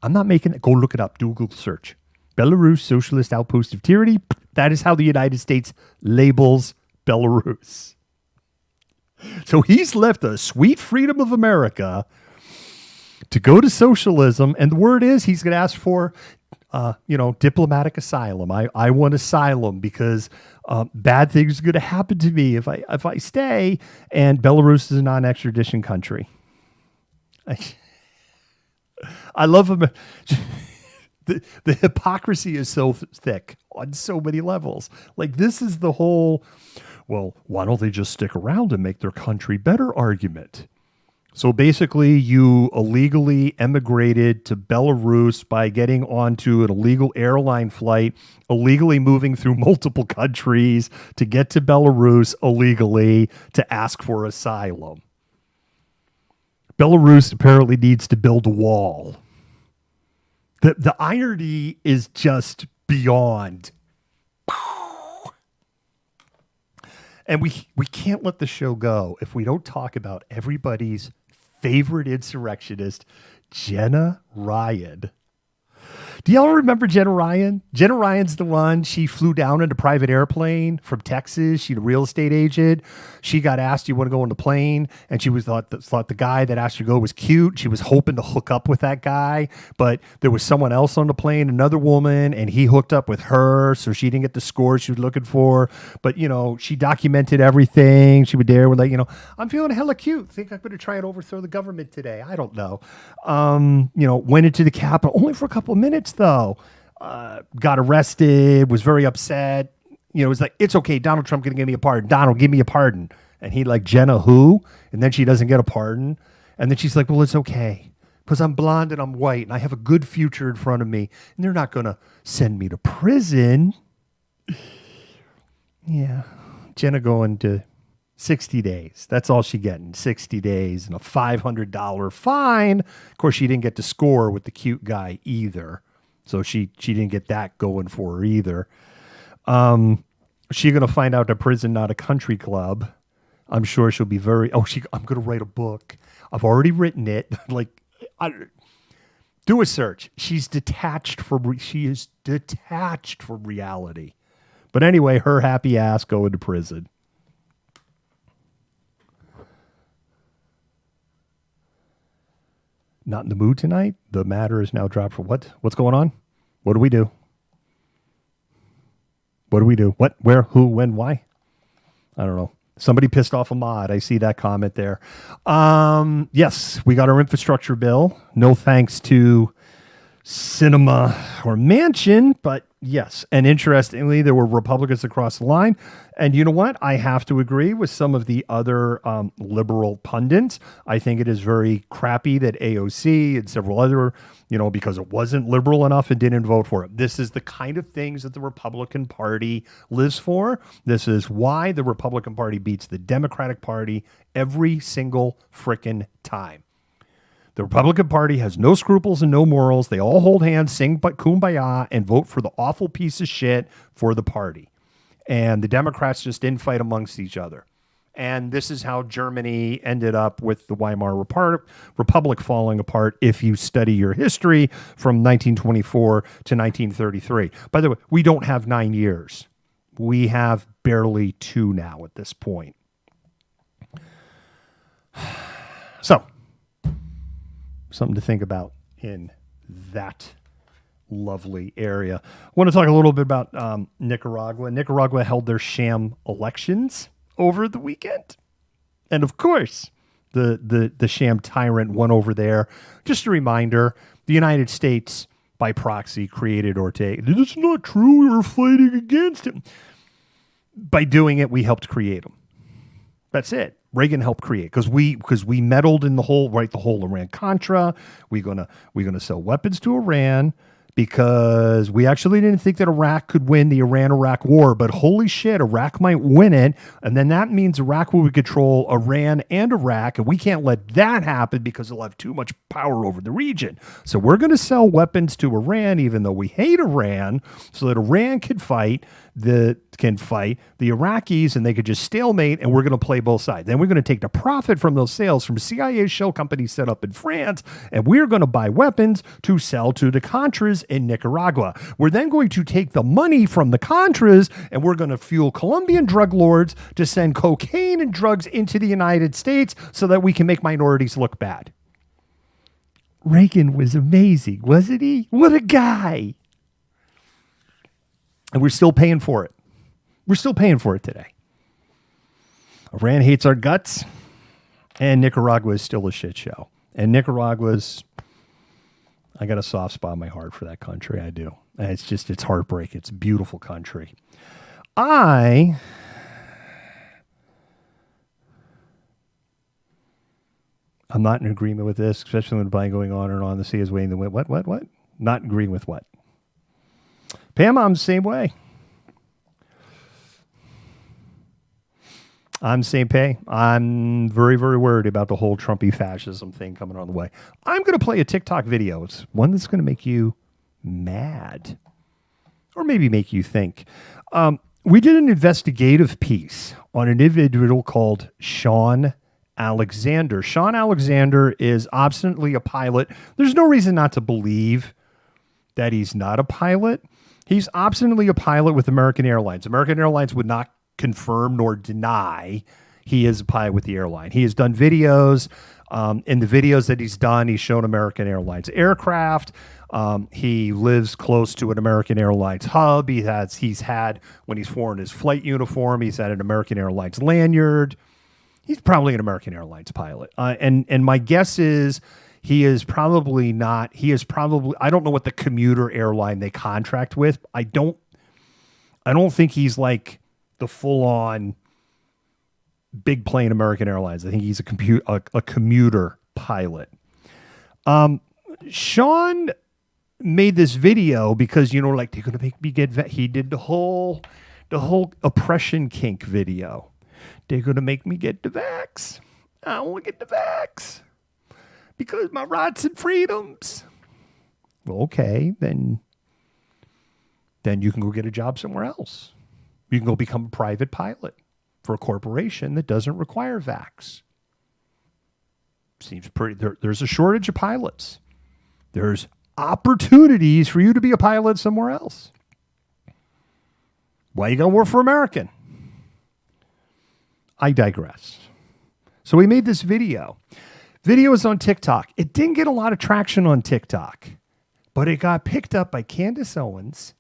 I'm not making it. Go look it up. Do a Google search. Belarus, socialist outpost of tyranny. That is how the United States labels Belarus. So he's left the sweet freedom of America to go to socialism. And the word is he's going to ask for, diplomatic asylum. I want asylum because bad things are going to happen to me if I stay. And Belarus is a non-extradition country. I love him. The hypocrisy is so thick on so many levels. Like, this is the whole, well, why don't they just stick around and make their country better argument? So basically, you illegally emigrated to Belarus by getting onto an illegal airline flight, illegally moving through multiple countries to get to Belarus illegally to ask for asylum. Belarus apparently needs to build a wall. The irony is just beyond. And we can't let the show go if we don't talk about everybody's favorite insurrectionist, Jenna Ryan. Do y'all remember Jenna Ryan? Jenna Ryan's the one, she flew down in a private airplane from Texas. She's a real estate agent. She got asked, you want to go on the plane? And she thought the guy that asked her to go was cute. She was hoping to hook up with that guy, but there was someone else on the plane, another woman, and he hooked up with her, so she didn't get the score she was looking for. But, she documented everything. She was there with I'm feeling hella cute. Think I'm going to try and overthrow the government today. I don't know. Went into the Capitol only for a couple of minutes, though. Got arrested, was very upset. It was like, it's okay, Donald Trump going to give me a pardon. Donald, give me a pardon. And he like, Jenna, who? And then she doesn't get a pardon. And then she's like, well, it's okay because I'm blonde and I'm white and I have a good future in front of me. And they're not going to send me to prison. Yeah. Jenna going to 60 days. That's all she getting, 60 days and a $500 fine. Of course, she didn't get to score with the cute guy either. So she didn't get that going for her either. She's going to find out that prison not a country club. I'm sure she'll be I'm going to write a book. I've already written it. Do a search. She is detached from reality. But anyway, her happy ass going to prison. Not in the mood tonight. The matter is now dropped for what? What's going on? What do we do? What do we do? What, where, who, when, why? I don't know. Somebody pissed off a mod. I see that comment there. Yes, we got our infrastructure bill. No thanks to Cinema or Manchin, but yes. And interestingly, there were Republicans across the line. And you know what? I have to agree with some of the other liberal pundits. I think it is very crappy that AOC and several other, because it wasn't liberal enough and didn't vote for it. This is the kind of things that the Republican Party lives for. This is why the Republican Party beats the Democratic Party every single frickin' time. The Republican Party has no scruples and no morals. They all hold hands, sing kumbaya, and vote for the awful piece of shit for the party. And the Democrats just didn't fight amongst each other. And this is how Germany ended up with the Weimar Republic falling apart if you study your history from 1924 to 1933. By the way, we don't have 9 years. We have barely 2 now at this point. So, something to think about in that lovely area. I want to talk a little bit about Nicaragua. Nicaragua held their sham elections over the weekend. And of course, the sham tyrant won over there. Just a reminder, the United States, by proxy, created Ortega. This is not true. We were fighting against him. By doing it, we helped create him. That's it. Reagan helped create because we meddled in the whole Iran-Contra. We're gonna sell weapons to Iran because we actually didn't think that Iraq could win the Iran-Iraq war, but holy shit, Iraq might win it, and then that means Iraq will control Iran and Iraq, and we can't let that happen because it'll have too much power over the region. So we're going to sell weapons to Iran, even though we hate Iran, so that Iran can fight the Iraqis, and they could just stalemate, and we're going to play both sides. Then we're going to take the profit from those sales from CIA shell companies set up in France, and we're going to buy weapons to sell to the Contras in Nicaragua. We're then going to take the money from the Contras, and we're going to fuel Colombian drug lords to send cocaine and drugs into the United States so that we can make minorities look bad. Reagan was amazing, wasn't he? What a guy. And we're still paying for it. We're still paying for it today. Iran hates our guts, and Nicaragua is still a shit show. And Nicaragua's, I got a soft spot in my heart for that country. I do. And it's heartbreak. It's a beautiful country. I'm not in agreement with this, especially when the buying going on and on. The sea is weighing the wind. What? Not agreeing with what? Pam, I'm the same way. I'm the same pay. I'm very, very worried about the whole Trumpy fascism thing coming on the way. I'm going to play a TikTok video. It's one that's going to make you mad or maybe make you think. We did an investigative piece on an individual called Sean Alexander. Sean Alexander is obstinately a pilot. There's no reason not to believe that he's not a pilot. He's obstinately a pilot with American Airlines. American Airlines would not confirm nor deny he is a pilot with the airline. He has done videos. In the videos that he's done, he's shown American Airlines aircraft. He lives close to an American Airlines hub. He's had, when he's worn his flight uniform, he's had an American Airlines lanyard. He's probably an American Airlines pilot. And my guess is he is probably not. I don't know what the commuter airline they contract with. I don't think he's like the full-on big plane American Airlines. I think he's a commuter pilot. Sean made this video because, they're going to make me get he did the whole oppression kink video. They're going to make me get the vax. I don't want to get the vax because my rights and freedoms. Well, okay, then you can go get a job somewhere else. You can go become a private pilot for a corporation that doesn't require vax. Seems pretty. There's a shortage of pilots. There's opportunities for you to be a pilot somewhere else. Why you got to work for American? I digress. So we made this video. Video is on TikTok. It didn't get a lot of traction on TikTok, but it got picked up by Candace Owens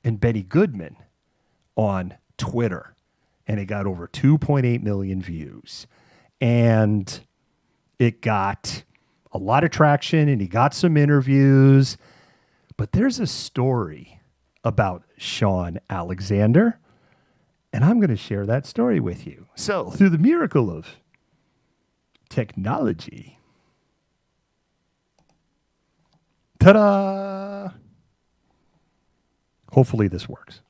and Betty Goodman on Twitter. And it got over 2.8 million views. And it got a lot of traction, and he got some interviews. But there's a story about Sean Alexander, and I'm going to share that story with you. So, through the miracle of technology, ta-da! Hopefully this works.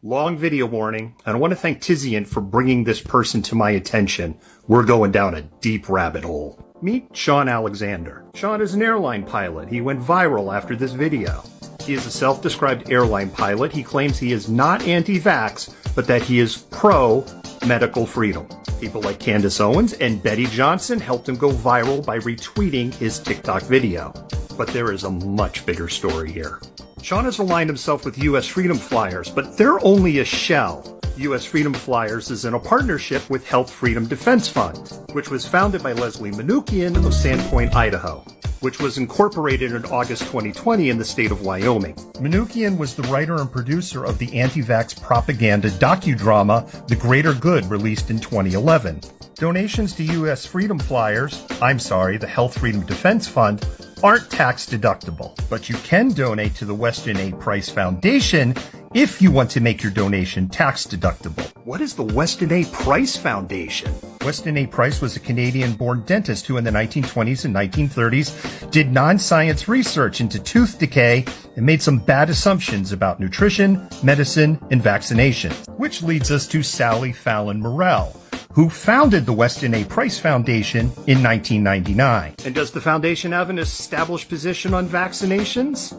Long video warning, and I want to thank Tizian for bringing this person to my attention. We're going down a deep rabbit hole. Meet Sean Alexander. Sean is an airline pilot. He went viral after this video. He is a self-described airline pilot. He claims he is not anti-vax, but that he is pro-medical freedom. People like Candace Owens and Betty Johnson helped him go viral by retweeting his TikTok video. But there is a much bigger story here. Sean has aligned himself with U.S. Freedom Flyers, but they're only a shell. U.S. Freedom Flyers is in a partnership with Health Freedom Defense Fund, which was founded by Leslie Manookian of Sandpoint, Idaho, which was incorporated in August 2020 in the state of Wyoming. Manookian was the writer and producer of the anti-vax propaganda docudrama The Greater Good, released in 2011. Donations to U.S. Freedom Flyers, the Health Freedom Defense Fund, aren't tax deductible, but you can donate to the Weston A. Price Foundation if you want to make your donation tax deductible. What is the Weston A. Price Foundation? Weston A. Price was a Canadian-born dentist who in the 1920s and 1930s did non-science research into tooth decay and made some bad assumptions about nutrition, medicine, and vaccination. Which leads us to Sally Fallon Morell, who founded the Weston A. Price Foundation in 1999. And does the foundation have an established position on vaccinations?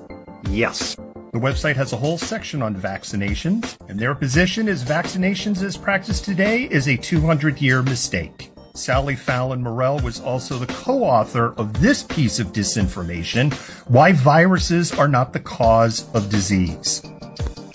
Yes. The website has a whole section on vaccinations, and their position is vaccinations as practiced today is a 200-year mistake. Sally Fallon Morell was also the co-author of this piece of disinformation, Why Viruses Are Not the Cause of Disease.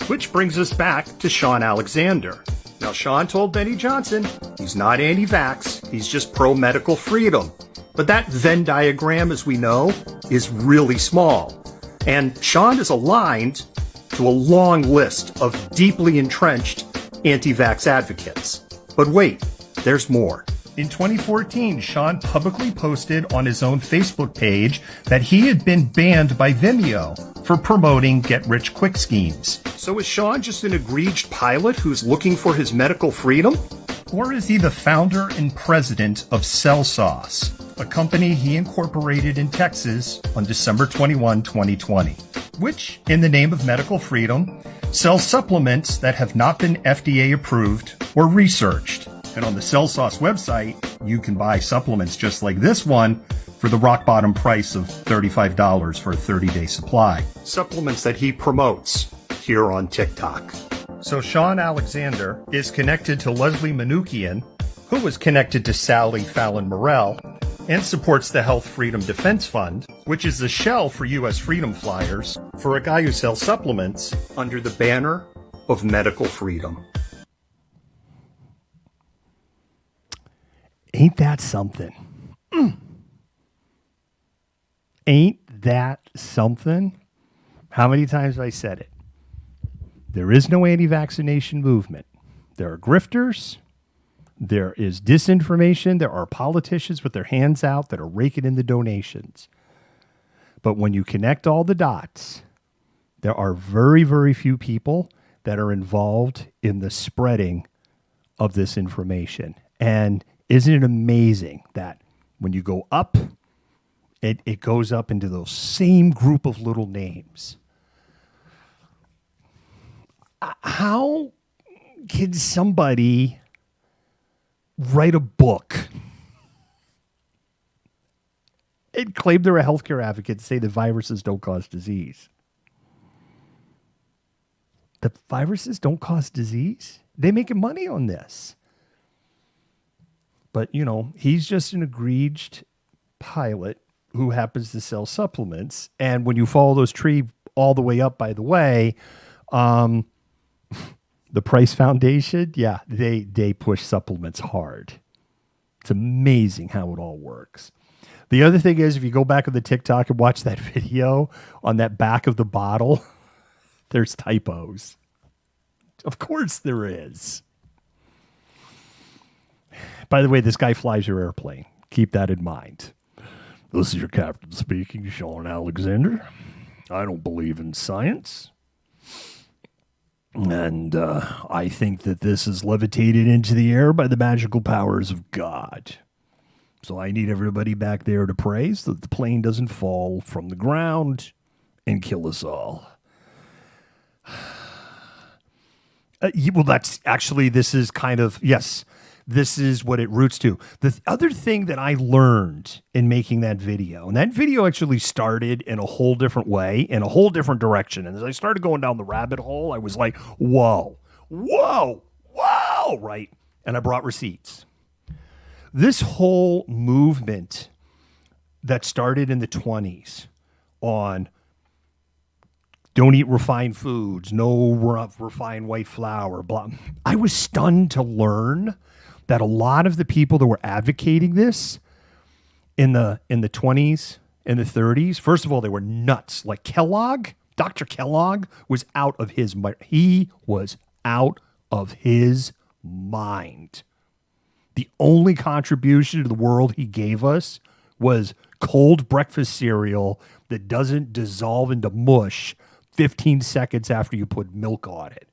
Which brings us back to Sean Alexander. Now, Sean told Betty Johnson he's not anti-vax, he's just pro-medical freedom. But that Venn diagram, as we know, is really small. And Sean is aligned to a long list of deeply entrenched anti-vax advocates. But wait, there's more. In 2014, Sean publicly posted on his own Facebook page that he had been banned by Vimeo for promoting get-rich-quick schemes. So is Sean just an egregious pilot who's looking for his medical freedom? Or is he the founder and president of Cell Sauce, a company he incorporated in Texas on December 21, 2020, which, in the name of medical freedom, sells supplements that have not been FDA approved or researched. And on the Cell Sauce website, you can buy supplements just like this one for the rock bottom price of $35 for a 30-day supply. Supplements that he promotes here on TikTok. So Sean Alexander is connected to Leslie Manookian, who was connected to Sally Fallon Morell, and supports the Health Freedom Defense Fund, which is the shell for U.S. Freedom Flyers, for a guy who sells supplements under the banner of medical freedom. Ain't that something? Ain't that something? How many times have I said it? There is no anti-vaccination movement. There are grifters. There is disinformation. There are politicians with their hands out that are raking in the donations. But when you connect all the dots, there are very, very few people that are involved in the spreading of this information. And isn't it amazing that when you go up, it goes up into those same group of little names? How can somebody write a book and claim they're a healthcare advocate and say that viruses don't cause disease? The viruses don't cause disease? They're making money on this. But, you know, he's just an egregious pilot who happens to sell supplements. And when you follow those trees all the way up, by the way, the Price Foundation, yeah, they push supplements hard. It's amazing how it all works. The other thing is, if you go back on the TikTok and watch that video on that back of the bottle, there's typos. Of course there is. By the way, this guy flies your airplane. Keep that in mind. This is your captain speaking, Sean Alexander. I don't believe in science. And I think that this is levitated into the air by the magical powers of God. So I need everybody back there to pray so that the plane doesn't fall from the ground and kill us all. Well, that's actually, this is kind of, yes, this is what it roots to. The other thing that I learned in making that video, and that video actually started in a whole different way, in a whole different direction. And as I started going down the rabbit hole, I was like, whoa, right? And I brought receipts. This whole movement that started in the 20s on don't eat refined foods, no refined white flour, blah. I was stunned to learn that a lot of the people that were advocating this in the 20s and the 30s, first of all, they were nuts. Like Kellogg, Dr. Kellogg was out of his mind. He was out of his mind. The only contribution to the world he gave us was cold breakfast cereal that doesn't dissolve into mush 15 seconds after you put milk on it.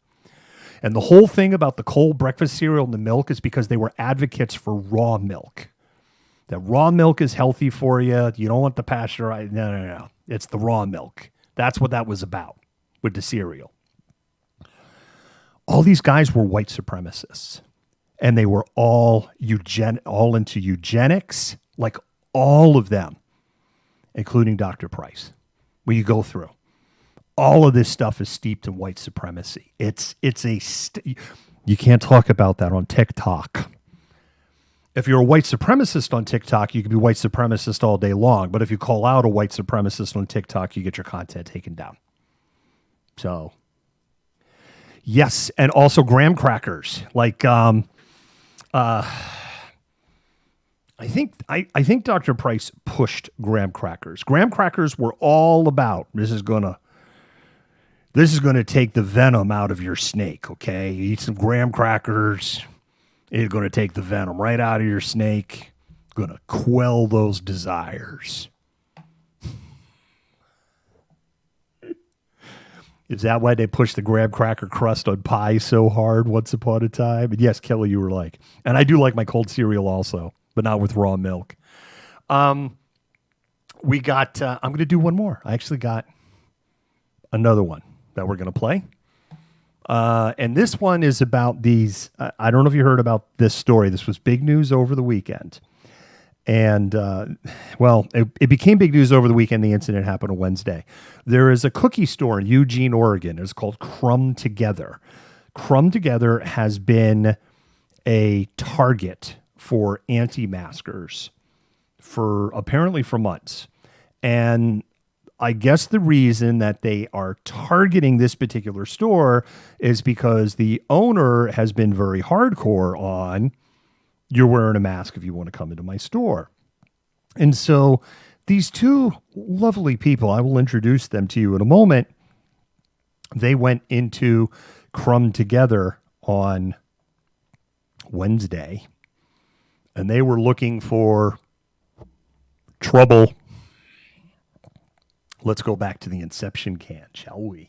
And the whole thing about the cold breakfast cereal and the milk is because they were advocates for raw milk. That raw milk is healthy for you. You don't want the pasteurized. No. It's the raw milk. That's what that was about with the cereal. All these guys were white supremacists. And they were all into eugenics, like all of them, including Dr. Price. When you go through, all of this stuff is steeped in white supremacy. You can't talk about that on TikTok. If you're a white supremacist on TikTok, you can be white supremacist all day long. But if you call out a white supremacist on TikTok, you get your content taken down. So, yes, and also graham crackers, like. I think Dr. Price pushed graham crackers. Graham crackers were all about this is gonna take the venom out of your snake. Okay, you eat some graham crackers, it's gonna take the venom right out of your snake. Gonna quell those desires. Is that why they pushed the graham cracker crust on pie so hard once upon a time? And yes, Kelly, you were like, and I do like my cold cereal also, but not with raw milk. We got, I'm going to do one more. I actually got another one that we're going to play. And this one is about these, I don't know if you heard about this story. This was big news over the weekend. And, it became big news over the weekend. The incident happened on Wednesday. There is a cookie store in Eugene, Oregon. It's called Crumb Together. Crumb Together has been a target for anti-maskers apparently for months. And I guess the reason that they are targeting this particular store is because the owner has been very hardcore on you're wearing a mask if you want to come into my store. And so these two lovely people, I will introduce them to you in a moment. They went into Crumb Together on Wednesday, and they were looking for trouble. Let's go back to the Inception can, shall we?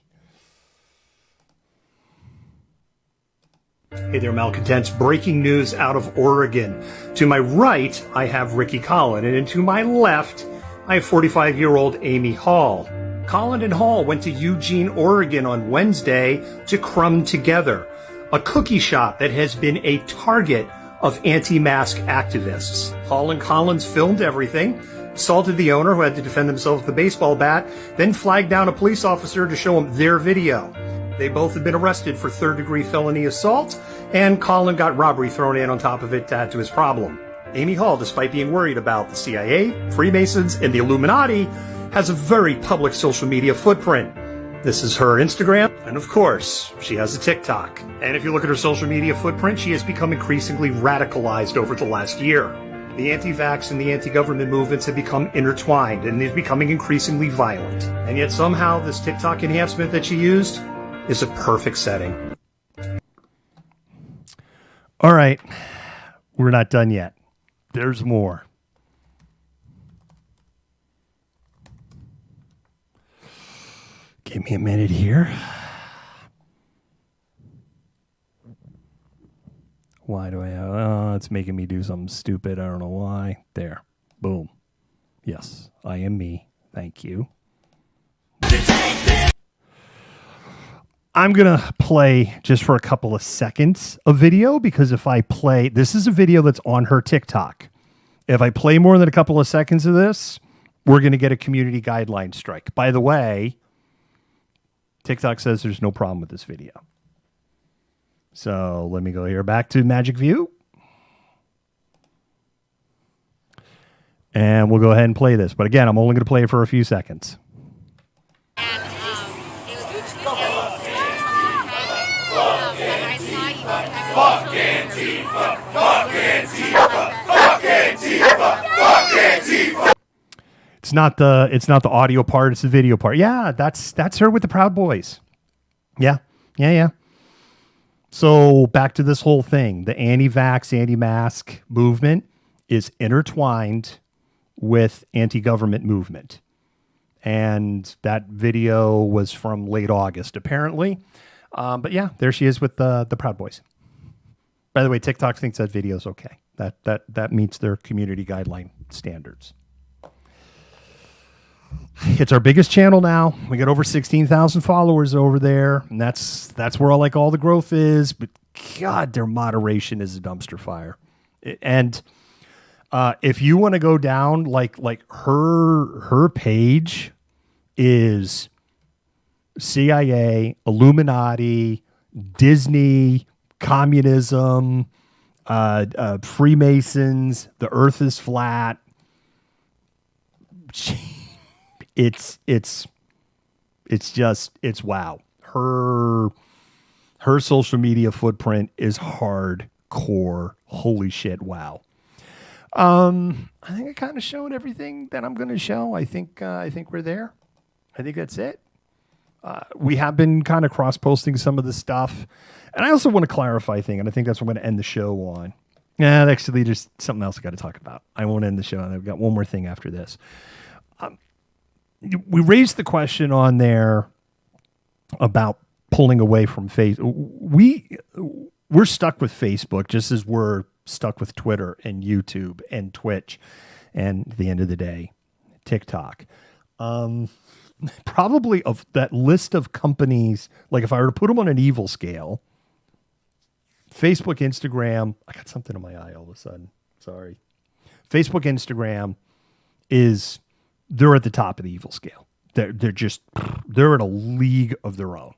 Hey there, malcontents. Breaking news out of Oregon. To my right, I have Ricky Collin, and to my left, I have 45-year-old Amy Hall. Collin and Hall went to Eugene, Oregon on Wednesday to Crumb Together, a cookie shop that has been a target of anti-mask activists. Hall and Collins filmed everything, assaulted the owner who had to defend themselves with a baseball bat, then flagged down a police officer to show him their video. They both have been arrested for third-degree felony assault, and Collin got robbery thrown in on top of it to add to his problem. Amy Hall, despite being worried about the CIA, Freemasons, and the Illuminati, has a very public social media footprint. This is her Instagram, and of course, she has a TikTok. And if you look at her social media footprint, she has become increasingly radicalized over the last year. The anti-vax and the anti-government movements have become intertwined, and they're becoming increasingly violent. And yet somehow this TikTok enhancement that she used is a perfect setting. All right, we're not done yet. There's more. Give me a minute here. Why do I have... Oh, it's making me do something stupid. I don't know why. There. Boom. Yes, I am me. Thank you. I'm going to play just for a couple of seconds a video, because if I play... This is a video that's on her TikTok. If I play more than a couple of seconds of this, we're going to get a community guideline strike. By the way, TikTok says there's no problem with this video. So let me go here back to Magic View. And we'll go ahead and play this. But again, I'm only going to play it for a few seconds. Fuck Antifa! Fuck Antifa! Fuck Antifa! Fuck Antifa! It's not the audio part, it's the video part. Yeah, that's her with the Proud Boys. Yeah. So back to this whole thing. The anti-vax, anti-mask movement is intertwined with anti-government movement. And that video was from late August, apparently. But yeah, there she is with the Proud Boys. By the way, TikTok thinks that video is okay. That meets their community guideline standards. It's our biggest channel now. We got over 16,000 followers over there, and that's where all the growth is. But God, their moderation is a dumpster fire. And if you want to go down, like her page is CIA, Illuminati, Disney, communism, Freemasons, the Earth is flat. It's wow. Her social media footprint is hardcore. Holy shit. Wow. I think I kind of showed everything that I'm going to show. I think we're there. I think that's it. We have been kind of cross-posting some of the stuff. And I also want to clarify a thing, and I think that's what I'm going to end the show on. Yeah, actually, there's something else I got to talk about. I won't end the show, and I've got one more thing after this. We raised the question on there about pulling away from Facebook. We're stuck with Facebook, just as we're stuck with Twitter and YouTube and Twitch, and at the end of the day, TikTok. Probably of that list of companies, like if I were to put them on an evil scale, Facebook, Instagram, I got something in my eye all of a sudden. Sorry. Facebook, Instagram they're at the top of the evil scale. They're in a league of their own.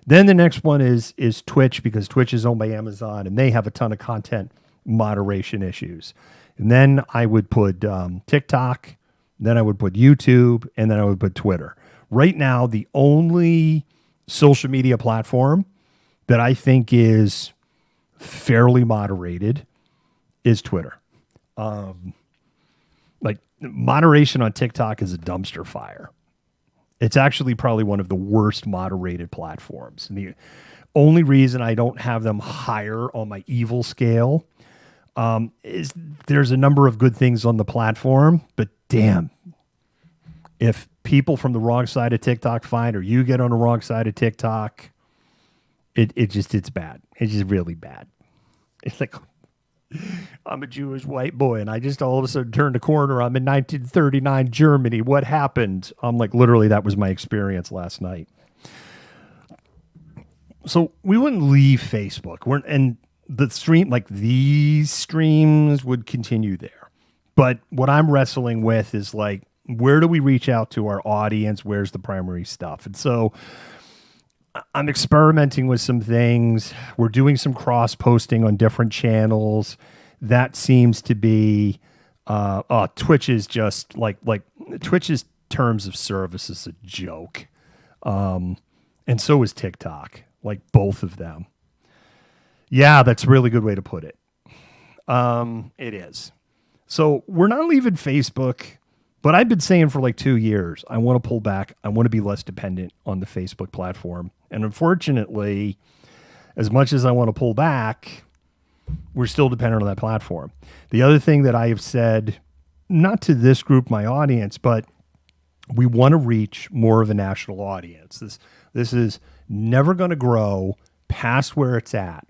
Then the next one is Twitch, because Twitch is owned by Amazon and they have a ton of content moderation issues. And then I would put TikTok, then I would put YouTube, and then I would put Twitter. Right now, the only social media platform that I think is fairly moderated is Twitter. Moderation on TikTok is a dumpster fire. It's actually probably one of the worst moderated platforms. And the only reason I don't have them higher on my evil scale is there's a number of good things on the platform, but damn, if people from the wrong side of TikTok find, or you get on the wrong side of TikTok, it's bad. It's just really bad. It's like, I'm a Jewish white boy, and I just all of a sudden turned a corner. I'm in 1939 Germany. What happened? I'm like, literally, that was my experience last night. So we wouldn't leave Facebook. And the stream, like these streams would continue there. But what I'm wrestling with is like, where do we reach out to our audience? Where's the primary stuff? And so I'm experimenting with some things. We're doing some cross posting on different channels. that seems to be Twitch is just like Twitch's terms of service is a joke. And so is TikTok, like both of them. Yeah, that's a really good way to put it. It is. So we're not leaving Facebook, but I've been saying for like 2 years, I want to pull back. I want to be less dependent on the Facebook platform. And unfortunately, as much as I want to pull back, we're still dependent on that platform. The other thing that I have said, not to this group, my audience, but we want to reach more of a national audience. This is never going to grow past where it's at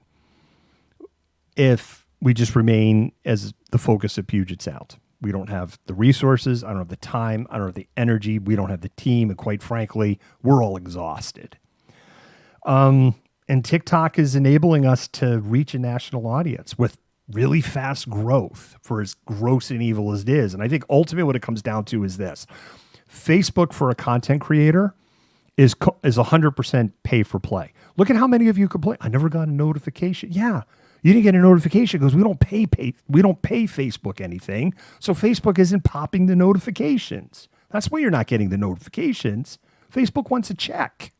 if we just remain as the focus of Puget Sound. We don't have the resources. I don't have the time. I don't have the energy. We don't have the team. And quite frankly, we're all exhausted. And TikTok is enabling us to reach a national audience with really fast growth for as gross and evil as it is. And I think ultimately what it comes down to is this. Facebook for a content creator is 100% pay for play. Look at how many of you complain. I never got a notification. Yeah, you didn't get a notification because we don't pay Facebook anything. So Facebook isn't popping the notifications. That's why you're not getting the notifications. Facebook wants a check.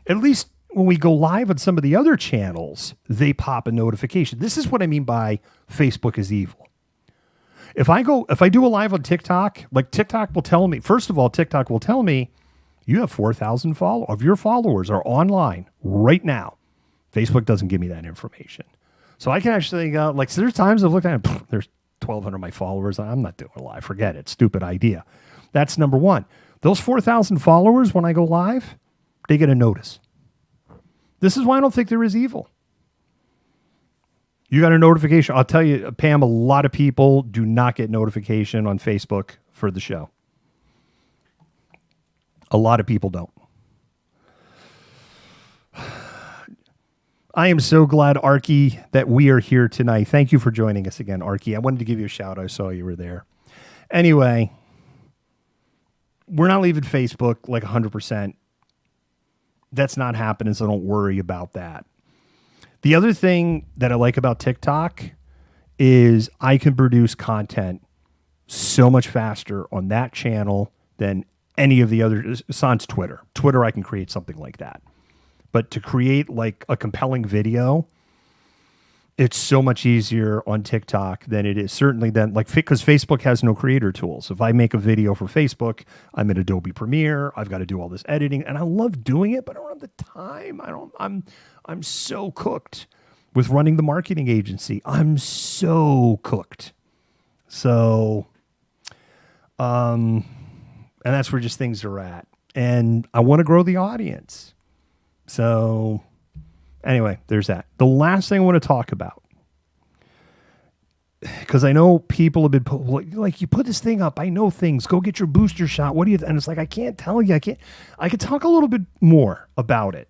At least when we go live on some of the other channels, they pop a notification. This is what I mean by Facebook is evil. If I do a live on TikTok, like TikTok will tell me, first of all, TikTok will tell me you have 4,000 of your followers are online right now. Facebook doesn't give me that information. So I can actually, so there's times I've looked at it, there's 1,200 of my followers. I'm not doing a live. Forget it. Stupid idea. That's number one. Those 4,000 followers, when I go live, they get a notice. This is why I don't think there is evil. You got a notification. I'll tell you, Pam, a lot of people do not get notification on Facebook for the show. A lot of people don't. I am so glad, Arky, that we are here tonight. Thank you for joining us again, Arky. I wanted to give you a shout. I saw you were there. Anyway, we're not leaving Facebook like 100%. That's not happening, so don't worry about that. The other thing that I like about TikTok is I can produce content so much faster on that channel than any of the other, sans Twitter. Twitter, I can create something like that. But to create like a compelling video, it's so much easier on TikTok than it is certainly then, like, because Facebook has no creator tools. If I make a video for Facebook, I'm in Adobe Premiere. I've got to do all this editing, and I love doing it, but I don't have the time. I'm so cooked with running the marketing agency. I'm so cooked. So, and that's where just things are at. And I want to grow the audience. So anyway, there's that. The last thing I want to talk about, because I know people have been like, you put this thing up. I know things. Go get your booster shot. What do you? And it's like, I can't tell you. I could talk a little bit more about it.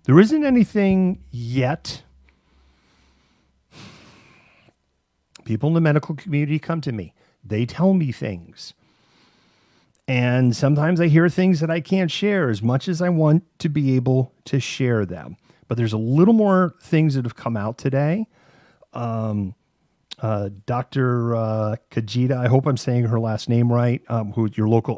There isn't anything yet. People in the medical community come to me. They tell me things. And sometimes I hear things that I can't share as much as I want to be able to share them. But there's a little more things that have come out today. Dr. Kajita, I hope I'm saying her last name right, who your local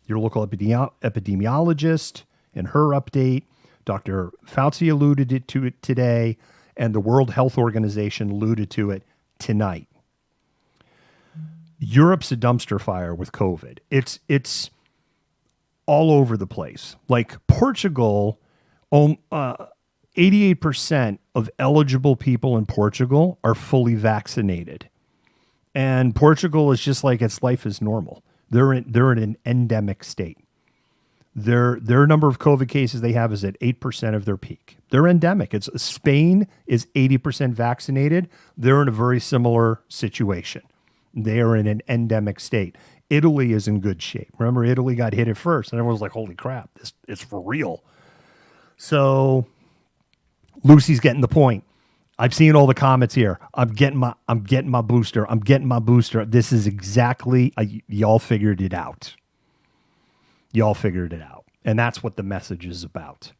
epidemiologist, in her update. Dr. Fauci alluded to it today, and the World Health Organization alluded to it tonight. Europe's a dumpster fire with COVID. It's all over the place. Like Portugal, 88% of eligible people in Portugal are fully vaccinated. And Portugal is just like its life is normal. They're in an endemic state. Their number of COVID cases they have is at 8% of their peak. They're endemic. Spain is 80% vaccinated. They're in a very similar situation. They are in an endemic state. Italy is in good shape. Remember, Italy got hit at first, and everyone was like, holy crap, it's for real. So Lucy's getting the point. I've seen all the comments here. I'm getting my booster. I'm getting my booster. This is exactly, y'all figured it out. Y'all figured it out. And that's what the message is about.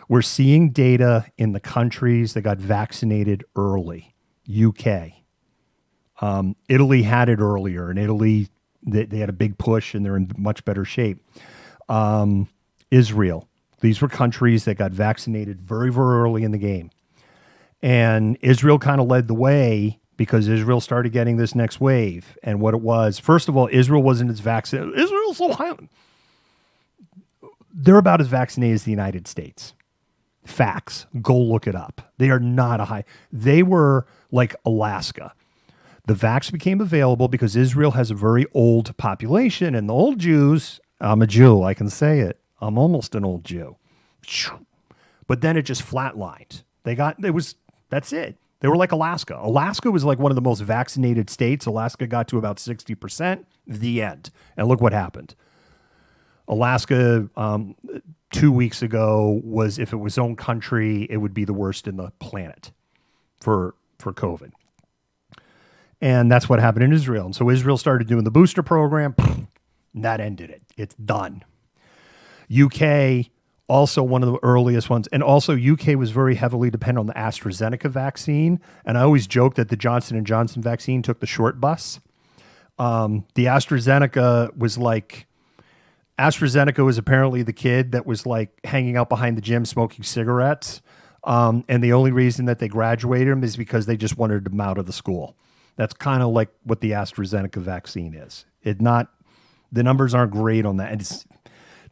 We're seeing data in the countries that got vaccinated early. UK. Italy had it earlier, and Italy, they had a big push, and they're in much better shape. Israel. These were countries that got vaccinated very, very early in the game. And Israel kind of led the way because Israel started getting this next wave. And what it was, first of all, Israel wasn't as vaccinated. Israel's so high. They're about as vaccinated as the United States. Facts. Go look it up. They are not a high. They were like Alaska. The vax became available because Israel has a very old population, and the old Jews, I'm a Jew, I can say it. I'm almost an old Jew. But then it just flatlined. That's it. They were like Alaska. Alaska was like one of the most vaccinated states. Alaska got to about 60%. The end. And look what happened. Alaska, 2 weeks ago, was, if it was its own country, it would be the worst in the planet for COVID. And that's what happened in Israel. And so Israel started doing the booster program. And that ended it. It's done. UK, also one of the earliest ones. And also UK was very heavily dependent on the AstraZeneca vaccine. And I always joke that the Johnson & Johnson vaccine took the short bus. The AstraZeneca was apparently the kid that was like hanging out behind the gym smoking cigarettes. And the only reason that they graduated him is because they just wanted him out of the school. That's kind of like what the AstraZeneca vaccine is. The numbers aren't great on that. It's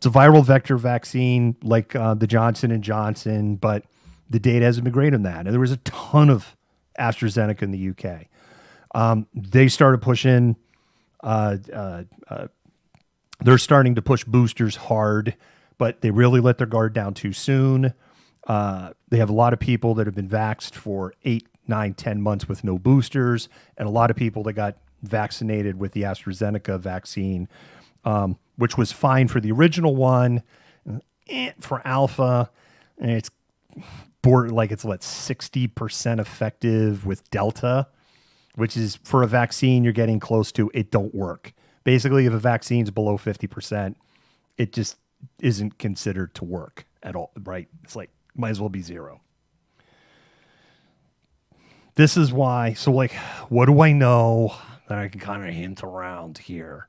a viral vector vaccine like the Johnson & Johnson, but the data hasn't been great on that. And there was a ton of AstraZeneca in the UK. They started pushing, they're starting to push boosters hard, but they really let their guard down too soon. They have a lot of people that have been vaxxed for 8, 9, 10 months with no boosters, and a lot of people that got vaccinated with the AstraZeneca vaccine, which was fine for the original one, for Alpha, and it's 60% effective with Delta, which is, for a vaccine, you're getting close to it don't work. Basically, if a vaccine's below 50%, it just isn't considered to work at all, right? It's like, might as well be zero. This is why, so like, what do I know that I can kind of hint around here?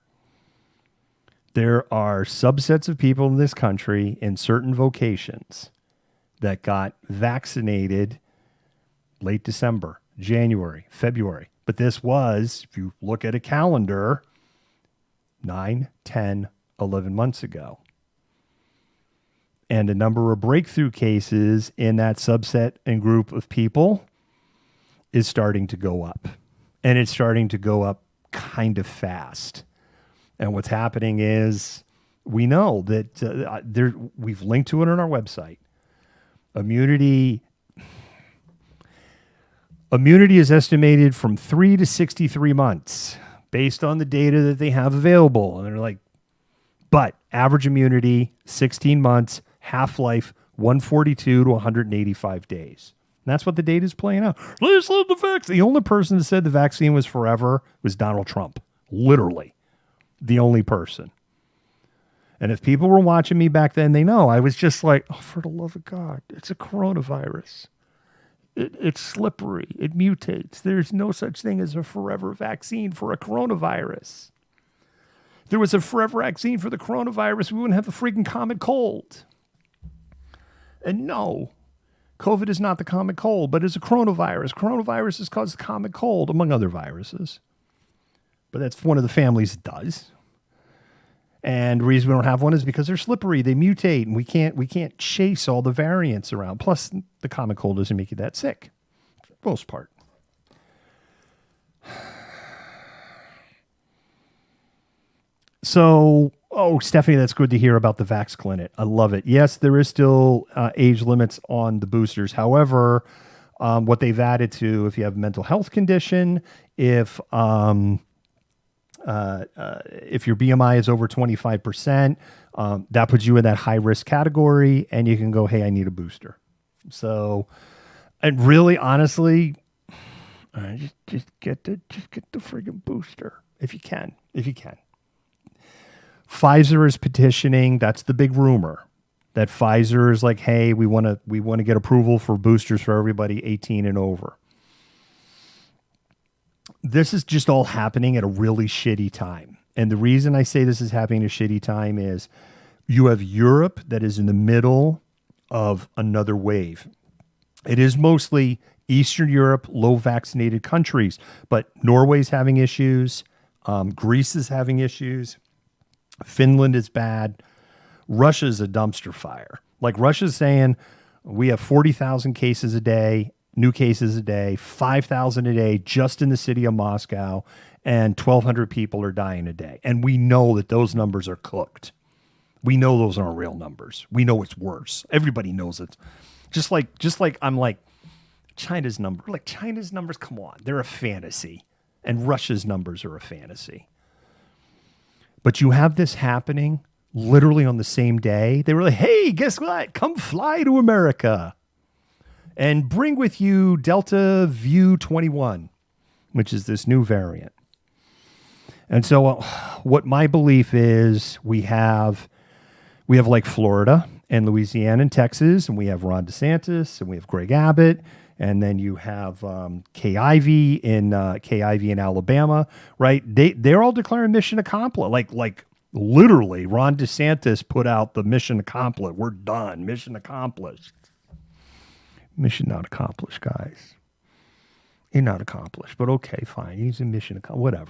There are subsets of people in this country in certain vocations that got vaccinated late December, January, February. But this was, if you look at a calendar, 9, 10, 11 months ago. And a number of breakthrough cases in that subset and group of people is starting to go up. And it's starting to go up kind of fast. And what's happening is, we know that we've linked to it on our website. Immunity is estimated from 3 to 63 months based on the data that they have available. And they're like, but average immunity, 16 months, half-life, 142 to 185 days. And that's what the data is playing out. Let's love the vaccine. The only person that said the vaccine was forever was Donald Trump. Literally. The only person. And if people were watching me back then, they know I was just like, oh, for the love of God, it's a coronavirus. It's slippery. It mutates. There's no such thing as a forever vaccine for a coronavirus. If there was a forever vaccine for the coronavirus, we wouldn't have the freaking common cold. And no, COVID is not the common cold, but it's a coronavirus. Coronavirus has caused the common cold, among other viruses. But that's one of the families that does. And the reason we don't have one is because they're slippery. They mutate, and we can't chase all the variants around. Plus, the common cold doesn't make you that sick, for the most part. So, Stephanie, that's good to hear about the Vax Clinic. I love it. Yes, there is still age limits on the boosters. However, what they've added to, if you have a mental health condition, if your BMI is over 25%, that puts you in that high risk category, and you can go, hey, I need a booster. So, and really, honestly, just get the friggin' booster if you can. Pfizer is petitioning. That's the big rumor, that Pfizer is like, hey, we want to get approval for boosters for everybody 18 and over. this is just all happening at a really shitty time. And the reason I say this is happening at a shitty time is you have Europe that is in the middle of another wave. It is mostly Eastern Europe, low vaccinated countries, but Norway's having issues. Greece is having issues. Finland is bad. Russia's a dumpster fire. Like Russia's saying we have 40,000 cases a day, new cases a day, 5,000 a day just in the city of Moscow, and 1,200 people are dying a day. And we know that those numbers are cooked. We know those aren't real numbers. We know it's worse. Everybody knows it. Just like I'm like, China's numbers, come on, they're a fantasy. And Russia's numbers are a fantasy. But you have this happening literally on the same day. They were like, hey, guess what? Come fly to America and bring with you Delta View 21, which is this new variant. And so what my belief is, we have like Florida and Louisiana and Texas, and we have Ron DeSantis, and we have Greg Abbott, and then you have Kay Ivey in Alabama, right? They're all declaring mission accomplished. Like literally, Ron DeSantis put out the mission accomplished. We're done. Mission accomplished. Mission not accomplished, guys. You're not accomplished, but okay, fine. He's a mission accomplished.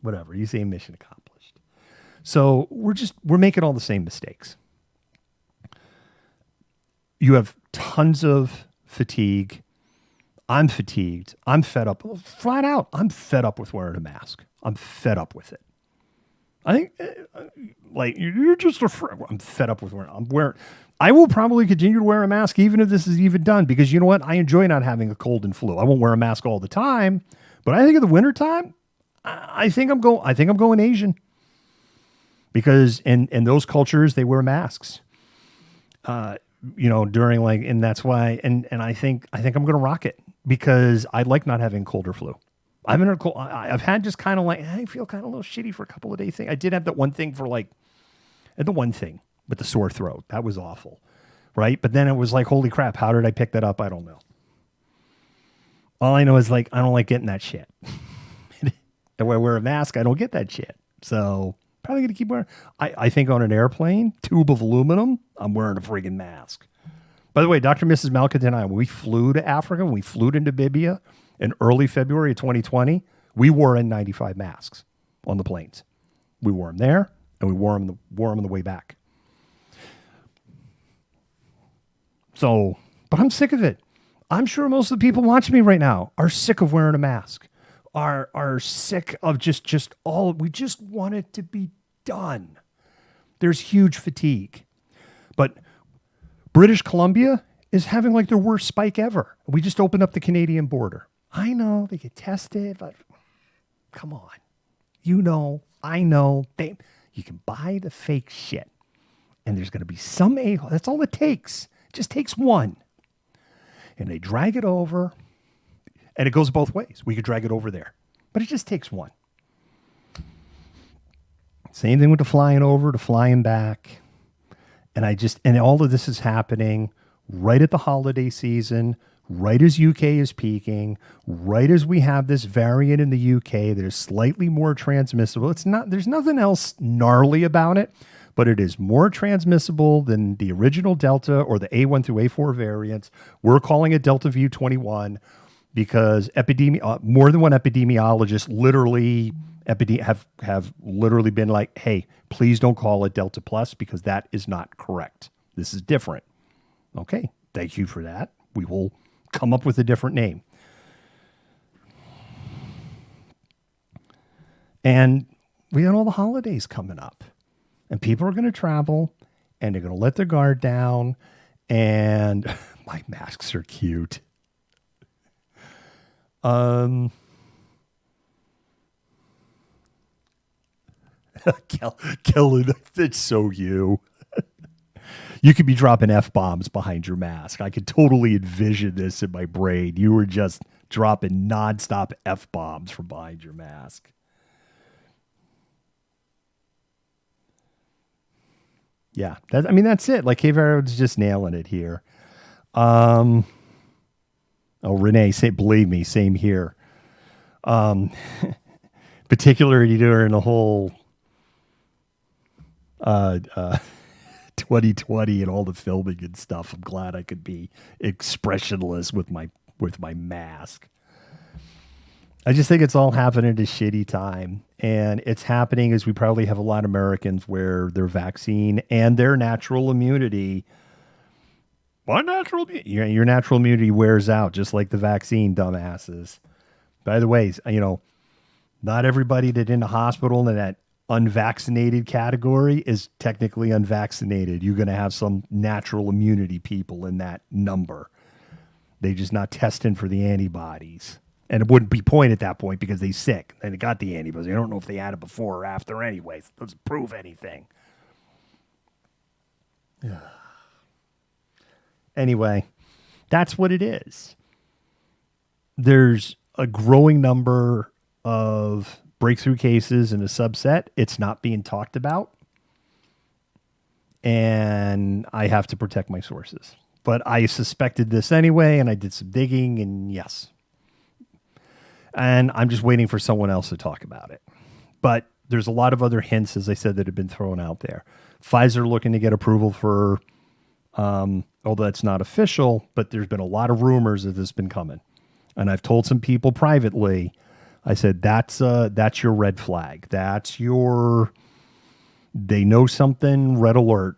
Whatever. You say mission accomplished. So we're making all the same mistakes. You have tons of fatigue. I'm fatigued. I'm fed up. Flat out, I'm fed up with wearing a mask. I'm fed up with it. I think, like, you're just I'm fed up with wearing. I will probably continue to wear a mask even if this is even done, because you know what? I enjoy not having a cold and flu. I won't wear a mask all the time, but I think in the wintertime, I think I'm going Asian, because in those cultures they wear masks. During and that's why, and I think I'm going to rock it, because I like not having cold or flu. I've had just kind of like, I feel kind of a little shitty for a couple of days thing. I did have that one thing with the sore throat. That was awful. Right. But then it was like, holy crap. How did I pick that up? I don't know. All I know is like, I don't like getting that shit. And when I wear a mask, I don't get that shit. So probably going to keep wearing. I think on an airplane, tube of aluminum, I'm wearing a friggin' mask. By the way, Dr. and Mrs. Malcontent and I, when we flew to Africa, when we flew to Namibia in early February of 2020, we wore N95 masks on the planes. We wore them there, and we wore them on the way back. So, but I'm sick of it. I'm sure most of the people watching me right now are sick of wearing a mask. Are sick of just all. We just want it to be done. There's huge fatigue. But British Columbia is having like their worst spike ever. We just opened up the Canadian border. I know they get tested, but come on. I know. You can buy the fake shit. And there's going to be some a-hole. That's all it takes. It just takes one. And they drag it over. And it goes both ways. We could drag it over there. But it just takes one. Same thing with the flying over, the flying back. And all of this is happening right at the holiday season, right as UK is peaking, right as we have this variant in the UK that is slightly more transmissible. There's nothing else gnarly about it, but it is more transmissible than the original Delta or the A1 through A4 variants. We're calling it Delta View 21 because more than one epidemiologist literally have literally been like, hey, please don't call it Delta Plus because that is not correct. This is different. Okay, thank you for that. We will come up with a different name. And we got all the holidays coming up. And people are going to travel and they're going to let their guard down. And my masks are cute. Kellen, that's so you. You could be dropping F-bombs behind your mask. I could totally envision this in my brain. You were just dropping nonstop F-bombs from behind your mask. Yeah, that's it. Like, K-Varro's just nailing it here. Oh, Renee, believe me, same here. Particularly during the whole 2020 and all the filming and stuff. I'm glad I could be expressionless with my mask. I just think it's all happening at a shitty time. And it's happening as we probably have a lot of Americans where their vaccine and their natural immunity. What natural? Your natural immunity wears out just like the vaccine, dumbasses. By the way, not everybody that in the hospital in that unvaccinated category is technically unvaccinated. You're going to have some natural immunity people in that number. They're just not testing for the antibodies. And it wouldn't be point at that point because they're sick and they got the antibodies. I don't know if they had it before or after anyway. It doesn't prove anything. Anyway, that's what it is. There's a growing number of breakthrough cases in a subset. It's not being talked about. And I have to protect my sources. But I suspected this anyway, and I did some digging, and yes. And I'm just waiting for someone else to talk about it. But there's a lot of other hints, as I said, that have been thrown out there. Pfizer looking to get approval for, although that's not official, but there's been a lot of rumors that this has been coming. And I've told some people privately, I said, that's your red flag. They know something, red alert.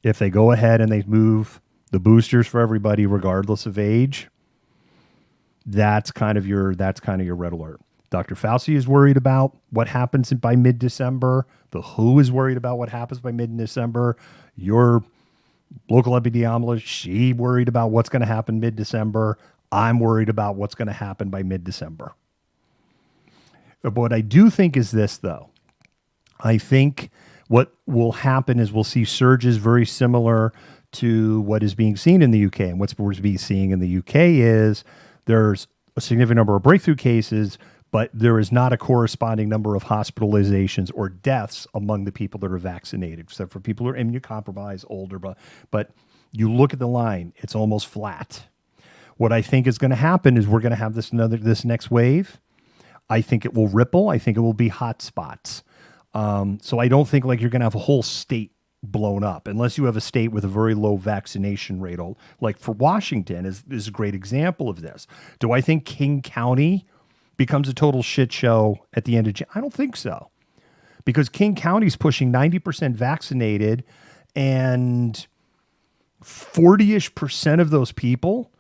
If they go ahead and they move the boosters for everybody, regardless of age, that's kind of your red alert. Dr. Fauci is worried about what happens by mid-December. The WHO is worried about what happens by mid-December. Your local epidemiologist, she worried about what's going to happen mid-December. I'm worried about what's going to happen by mid-December. But what I do think is this, though. I think what will happen is we'll see surges very similar to what is being seen in the UK. And what's we're being seeing in the UK is there's a significant number of breakthrough cases, but there is not a corresponding number of hospitalizations or deaths among the people that are vaccinated, except for people who are immunocompromised, older. But you look at the line, it's almost flat. What I think is going to happen is we're going to have this next wave. I think it will ripple. I think it will be hot spots. So I don't think like you're going to have a whole state blown up unless you have a state with a very low vaccination rate. Like for Washington is a great example of this. Do I think King County becomes a total shit show at the end of January? I don't think so, because King County's pushing 90% vaccinated, and 40-ish% of those people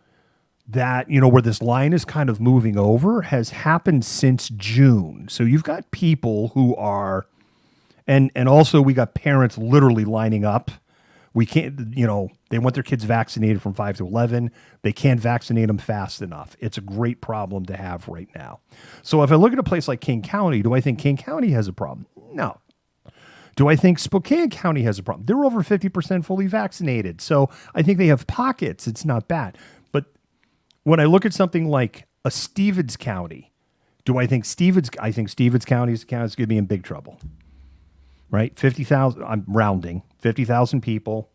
that, where this line is kind of moving over has happened since June. So you've got people who are, and also we got parents literally lining up. We can't, they want their kids vaccinated from 5 to 11. They can't vaccinate them fast enough. It's a great problem to have right now. So if I look at a place like King County, do I think King County has a problem? No. Do I think Spokane County has a problem? They're over 50% fully vaccinated. So I think they have pockets. It's not bad. But when I look at something like a Stevens County, I think Stevens County is going to be in big trouble. Right? 50,000, I'm rounding, 50,000 people,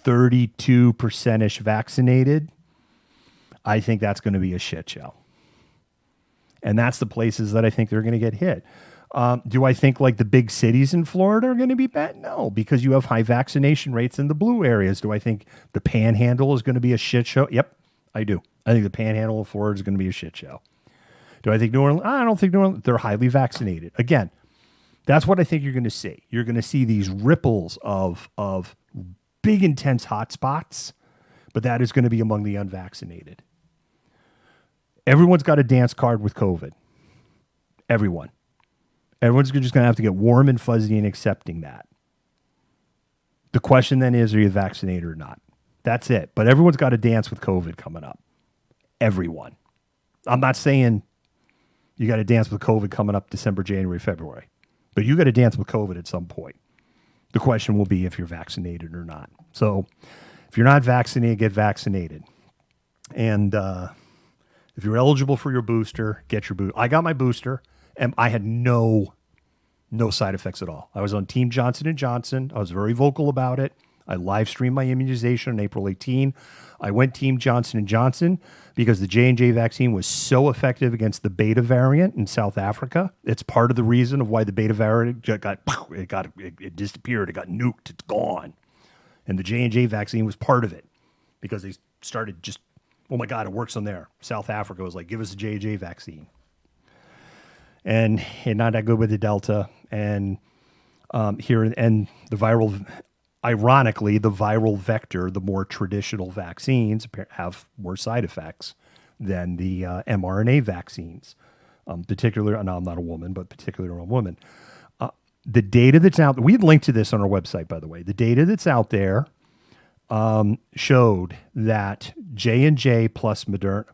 32%-ish vaccinated. I think that's going to be a shit show. And that's the places that I think they're going to get hit. Do I think like the big cities in Florida are going to be bad? No, because you have high vaccination rates in the blue areas. Do I think the Panhandle is going to be a shit show? Yep, I do. I think the Panhandle of Florida is going to be a shit show. Do I think New Orleans? I don't think New Orleans. They're highly vaccinated. Again, that's what I think you're going to see. You're going to see these ripples of big, intense hotspots, but that is going to be among the unvaccinated. Everyone's got a dance card with COVID. Everyone's just going to have to get warm and fuzzy in accepting that. The question then is, are you vaccinated or not? That's it. But everyone's got a dance with COVID coming up. Everyone. I'm not saying you got to dance with COVID coming up December, January, February. But you got to dance with COVID at some point. The question will be if you're vaccinated or not. So if you're not vaccinated, get vaccinated. And if you're eligible for your booster, get your booster. I got my booster, and I had no side effects at all. I was on Team Johnson & Johnson. I was very vocal about it. I live streamed my immunization on April 18. I went Team Johnson & Johnson because the J&J vaccine was so effective against the beta variant in South Africa. It's part of the reason of why the beta variant it disappeared. It got nuked. It's gone. And the J&J vaccine was part of it because they started just, oh my God, it works on there. South Africa was like, give us a J&J vaccine. And not that good with the Delta. And ironically, the viral vector, the more traditional vaccines have more side effects than the mRNA vaccines. Particularly, no, I'm not a woman, but particularly a woman. The data that's out, we had linked to this on our website, by the way. The data that's out there showed that J&J plus Moderna,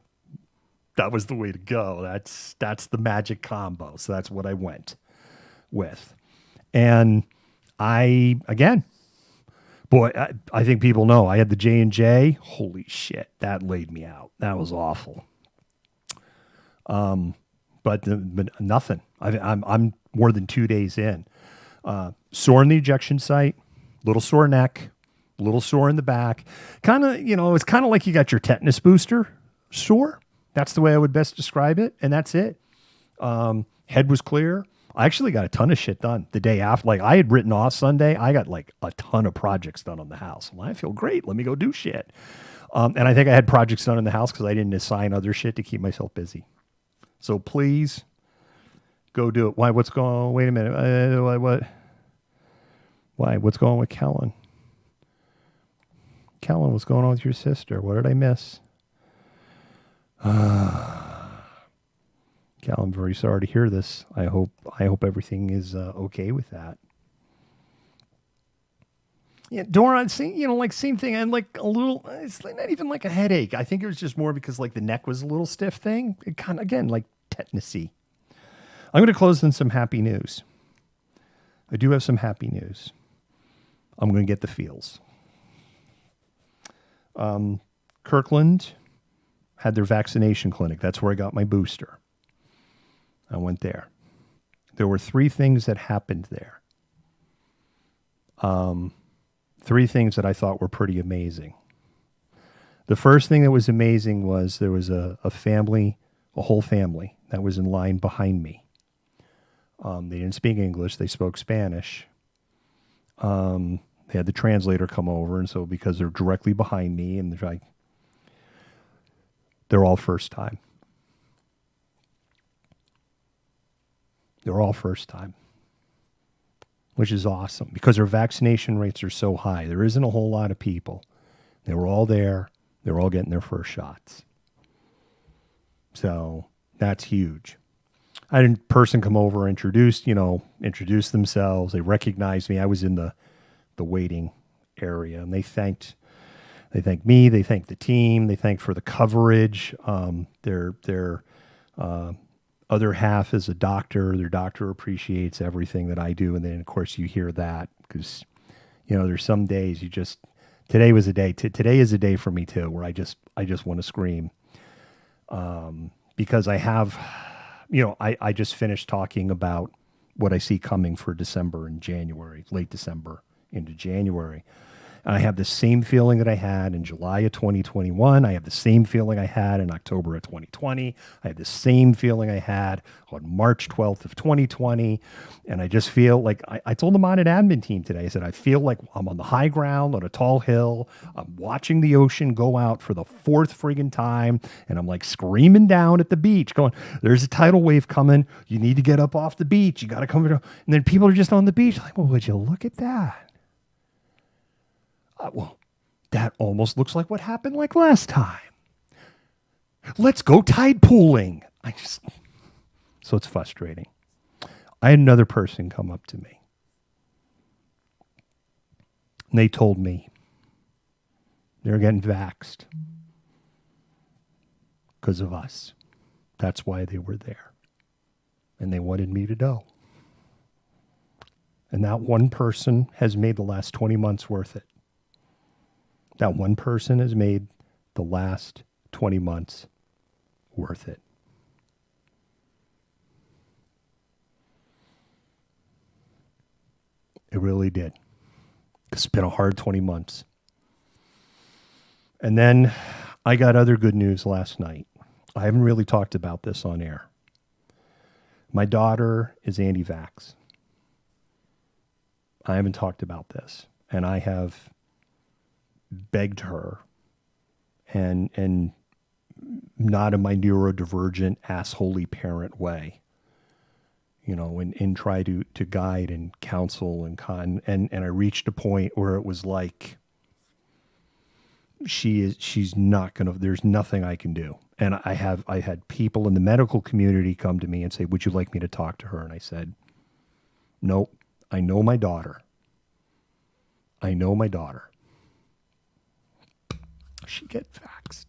that was the way to go. That's the magic combo. So that's what I went with. And I think people know I had the J&J. Holy shit, that laid me out. That was awful. But nothing. I'm more than 2 days in. Sore in the injection site, little sore neck, little sore in the back. Kind of, it's kind of like you got your tetanus booster sore. That's the way I would best describe it. And that's it. Head was clear. I actually got a ton of shit done the day after. Like I had written off Sunday. I got like a ton of projects done on the house. Well, I feel great. Let me go do shit. And I think I had projects done in the house because I didn't assign other shit to keep myself busy. So please go do it. Why? What's going on? Wait a minute. What? Why? What's going on with Kellen? Kellen, what's going on with your sister? What did I miss? Cal, I'm very sorry to hear this. I hope everything is okay with that. Yeah, Dora, same thing. And like a little, it's not even like a headache. I think it was just more because like the neck was a little stiff thing. It kind of, again, like tetanusy. I'm going to close on some happy news. I do have some happy news. I'm going to get the feels. Kirkland had their vaccination clinic. That's where I got my booster. I went there. There were 3 things that happened there. 3 things that I thought were pretty amazing. The first thing that was amazing was there was a whole family that was in line behind me. They didn't speak English. They spoke Spanish. They had the translator come over. And so because they're directly behind me and they're all first time. They're all first time, which is awesome because their vaccination rates are so high. There isn't a whole lot of people. They were all there. They were all getting their first shots. So that's huge. I had a person come over, introduce themselves. They recognized me. I was in the waiting area, and they thanked me. They thanked the team. They thanked for the coverage. Their other half is a doctor. Their doctor appreciates everything that I do. And then, of course, you hear that because, there's some days today was a day. Today is a day for me, too, where I just want to scream because I have, I just finished talking about what I see coming for December and January, late December into January. And I have the same feeling that I had in July of 2021. I have the same feeling I had in October of 2020. I have the same feeling I had on March 12th of 2020. And I just feel like I told the Modded admin team today, I said, I feel like I'm on the high ground on a tall hill. I'm watching the ocean go out for the 4th friggin' time. And I'm like screaming down at the beach going, there's a tidal wave coming. You need to get up off the beach. You got to come. And then people are just on the beach like, well, would you look at that? Well, that almost looks like what happened like last time. Let's go tide pooling. So it's frustrating. I had another person come up to me. And they told me they're getting vaxxed because of us. That's why they were there. And they wanted me to know. And that one person has made the last 20 months worth it. That one person has made the last 20 months worth it. It really did. It's been a hard 20 months. And then I got other good news last night. I haven't really talked about this on air. My daughter is anti-vax. I haven't talked about this. And I have begged her and not in my neurodivergent, assholey parent way, you know, and try to guide and counsel and I reached a point where it was like, she's not going to, there's nothing I can do. And I had people in the medical community come to me and say, would you like me to talk to her? And I said, nope, I know my daughter. She get vaxxed.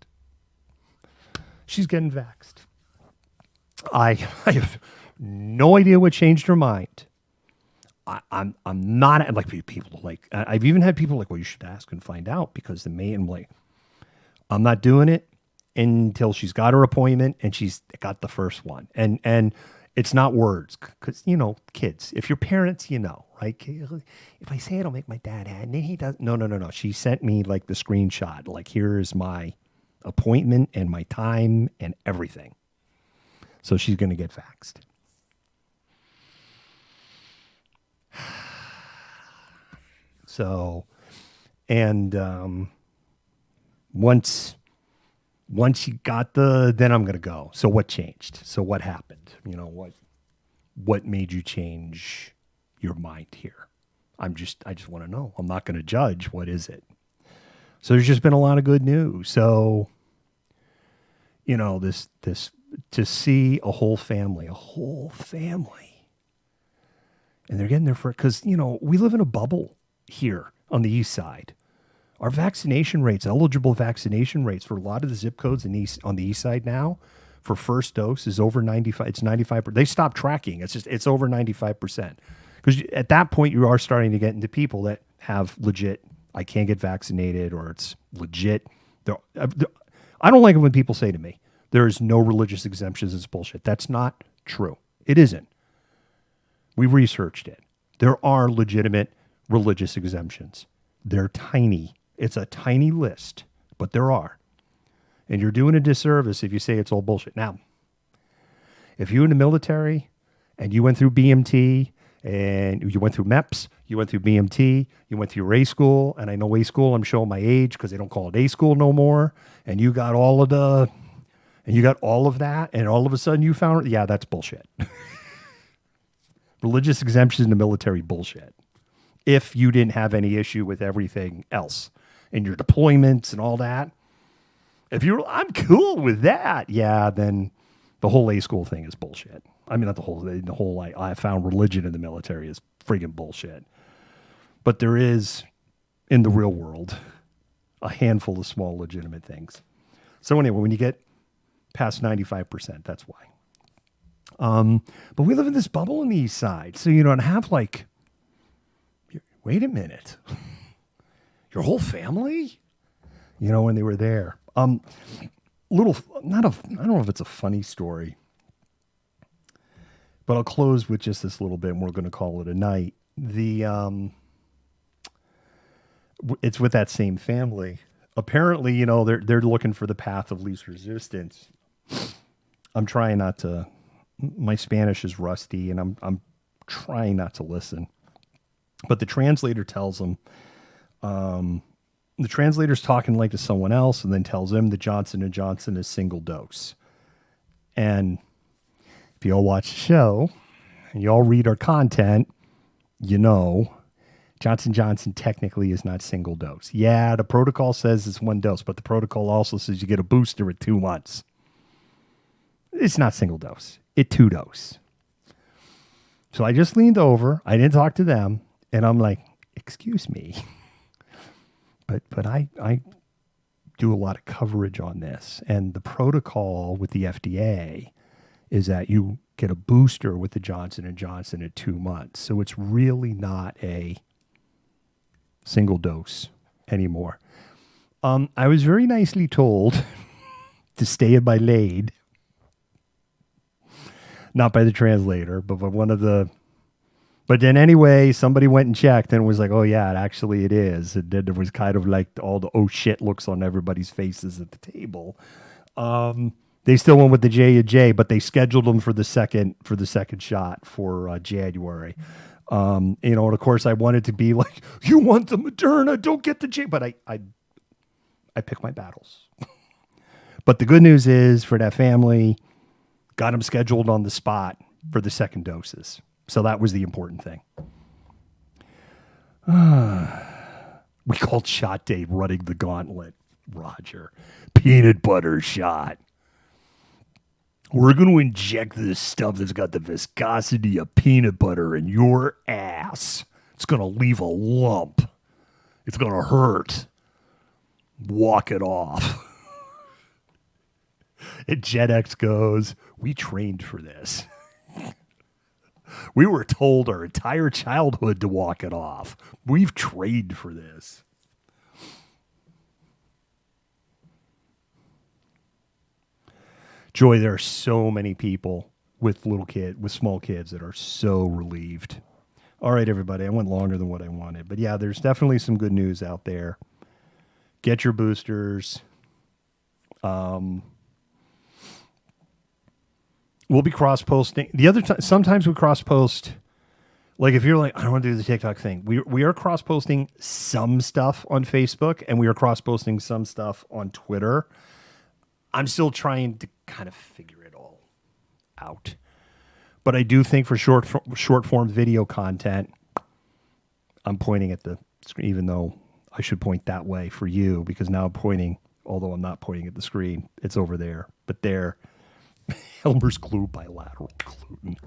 She's getting vaxxed. I have no idea what changed her mind. I'm not like people like, I've even had people like, well, you should ask and find out because the mate, I'm like, I'm not doing it until she's got her appointment and she's got the first one. And it's not words because, you know, kids, if you're parents, you know, right? If I say it'll make my dad happy, and then he does. No. She sent me like the screenshot, like here's my appointment and my time and everything. So she's going to get vaxxed. So, and once you got then I'm going to go. So what changed? So what happened? You know, what made you change your mind here? I just want to know. I'm not going to judge. What is it? So there's just been a lot of good news. So, you know, this to see a whole family, and they're getting there because, you know, we live in a bubble here on the east side. Our vaccination rates, eligible vaccination rates for a lot of the zip codes on the east side now for first dose is over 95. It's 95%. They stopped tracking. It's over 95%. Because at that point, you are starting to get into people that have legit, I can't get vaccinated, or it's legit. I don't like it when people say to me, there is no religious exemptions. It's bullshit. That's not true. It isn't. We researched it. There are legitimate religious exemptions. They're tiny. It's a tiny list, but there are. And you're doing a disservice if you say it's all bullshit. Now, if you're in the military and you went through BMT and you went through MEPS, you went through BMT, you went through A school, and I know A school, I'm showing my age because they don't call it A school no more, and you got all of that, and all of a sudden you found, yeah, that's bullshit. Religious exemptions in the military, bullshit. If you didn't have any issue with everything else and your deployments and all that, I'm cool with that. Yeah, then the whole A school thing is bullshit. I mean, not the whole I found religion in the military is friggin' bullshit. But there is, in the real world, a handful of small legitimate things. So anyway, when you get past 95%, that's why. But we live in this bubble on the east side. So you don't have like, wait a minute, your whole family, you know, when they were there. I don't know if it's a funny story, but I'll close with just this little bit and we're going to call it a night. It's with that same family. Apparently, you know, they're looking for the path of least resistance. I'm trying not to, my Spanish is rusty and I'm trying not to listen. But the translator tells them, the translator's talking like to someone else and then tells him that Johnson & Johnson is single dose. And if you all watch the show and you all read our content, you know, Johnson & Johnson technically is not single dose. Yeah, the protocol says it's one dose, but the protocol also says you get a booster at 2 months. It's not single dose. It's 2 dose. So I just leaned over. I didn't talk to them. And I'm like, excuse me. But I do a lot of coverage on this. And the protocol with the FDA is that you get a booster with the Johnson & Johnson at 2 months. So it's really not a single dose anymore. I was very nicely told to stay in my lane. Not by the translator, but by one of the But then anyway, somebody went and checked and was like, oh yeah, it is. And then there was kind of like all the oh shit looks on everybody's faces at the table. They still went with the J&J, but they scheduled them for the second shot for January. And of course I wanted to be like, you want the Moderna, don't get the J. But I pick my battles. But the good news is for that family, got them scheduled on the spot for the second doses. So that was the important thing. We called shot day running the gauntlet, Roger. Peanut butter shot. We're going to inject this stuff that's got the viscosity of peanut butter in your ass. It's going to leave a lump. It's going to hurt. Walk it off. And Gen X goes, we trained for this. We were told our entire childhood to walk it off. We've trained for this. Joy, there are so many people with small kids that are so relieved. All right, everybody, I went longer than what I wanted. But yeah, there's definitely some good news out there. Get your boosters. We'll be cross-posting. The other time, sometimes we cross-post. Like if you're like, I don't want to do the TikTok thing. We are cross-posting some stuff on Facebook, and we are cross-posting some stuff on Twitter. I'm still trying to kind of figure it all out. But I do think for short-form video content, I'm pointing at the screen, even though I should point that way for you, because now I'm pointing, although I'm not pointing at the screen, it's over there. But there, Elmer's glue bilateral gluten.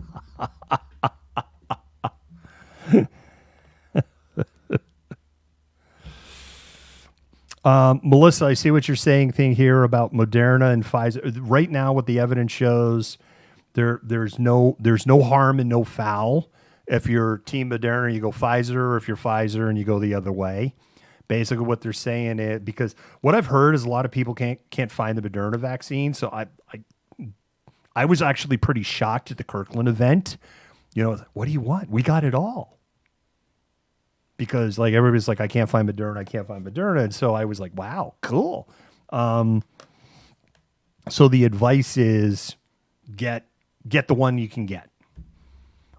Melissa, I see what you're saying thing here about Moderna and Pfizer. Right now, what the evidence shows, there's no harm and no foul. If you're Team Moderna, you go Pfizer, or if you're Pfizer and you go the other way. Basically, what they're saying is, because what I've heard is a lot of people can't find the Moderna vaccine. So I was actually pretty shocked at the Kirkland event. What do you want? We got it all. Because like everybody's like, I can't find Moderna. And so I was like, wow, cool. So the advice is get the one you can get.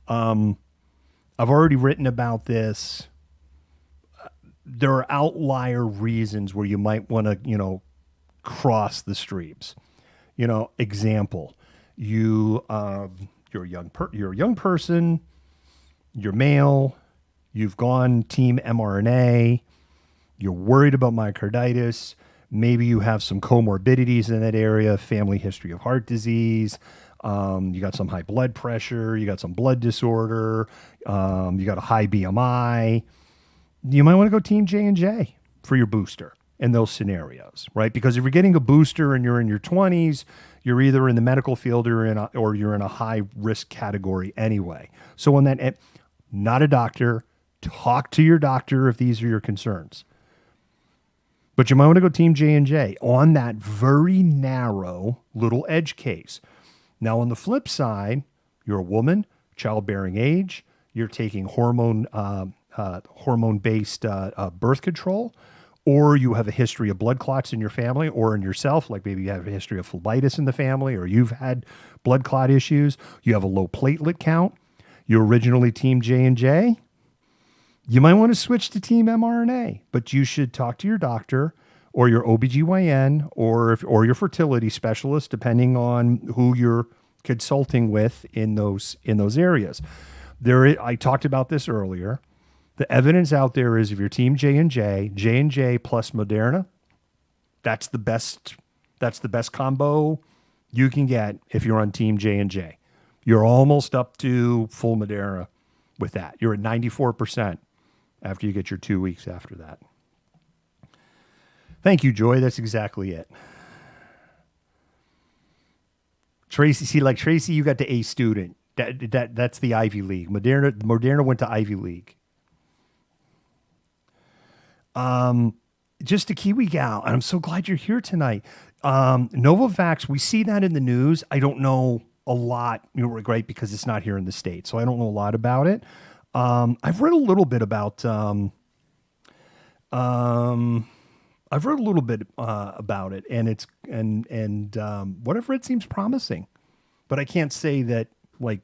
I've already written about this. There are outlier reasons where you might want to, cross the streams. Example, you're a young person, you're male, you've gone team mRNA, you're worried about myocarditis, maybe you have some comorbidities in that area, family history of heart disease, you got some high blood pressure, you got some blood disorder, you got a high BMI. You might want to go Team J&J for your booster in those scenarios, right? Because if you're getting a booster and you're in your 20s, you're either in the medical field or you're in a high risk category anyway. So on that, not a doctor, talk to your doctor if these are your concerns. But you might want to go Team J&J on that very narrow little edge case. Now on the flip side, you're a woman, childbearing age, you're taking hormone-based birth control, or you have a history of blood clots in your family or in yourself, like maybe you have a history of phlebitis in the family, or you've had blood clot issues, you have a low platelet count, you're originally Team J&J, you might want to switch to Team mRNA, but you should talk to your doctor or your OBGYN or your fertility specialist, depending on who you're consulting with in those areas. I talked about this earlier. The evidence out there is if you're Team J&J plus Moderna, that's the best combo you can get if you're on Team J&J. You're almost up to full Moderna with that. You're at 94% after you get your 2 weeks after that. Thank you, Joy. That's exactly it. Tracy, you got the A student. That's the Ivy League. Moderna went to Ivy League. Just a Kiwi gal, and I'm so glad you're here tonight. Novavax, we see that in the news. I don't know a lot, right, because it's not here in the States, so I don't know a lot about it. I've read a little bit about it, and it's and what I've read seems promising, but I can't say that like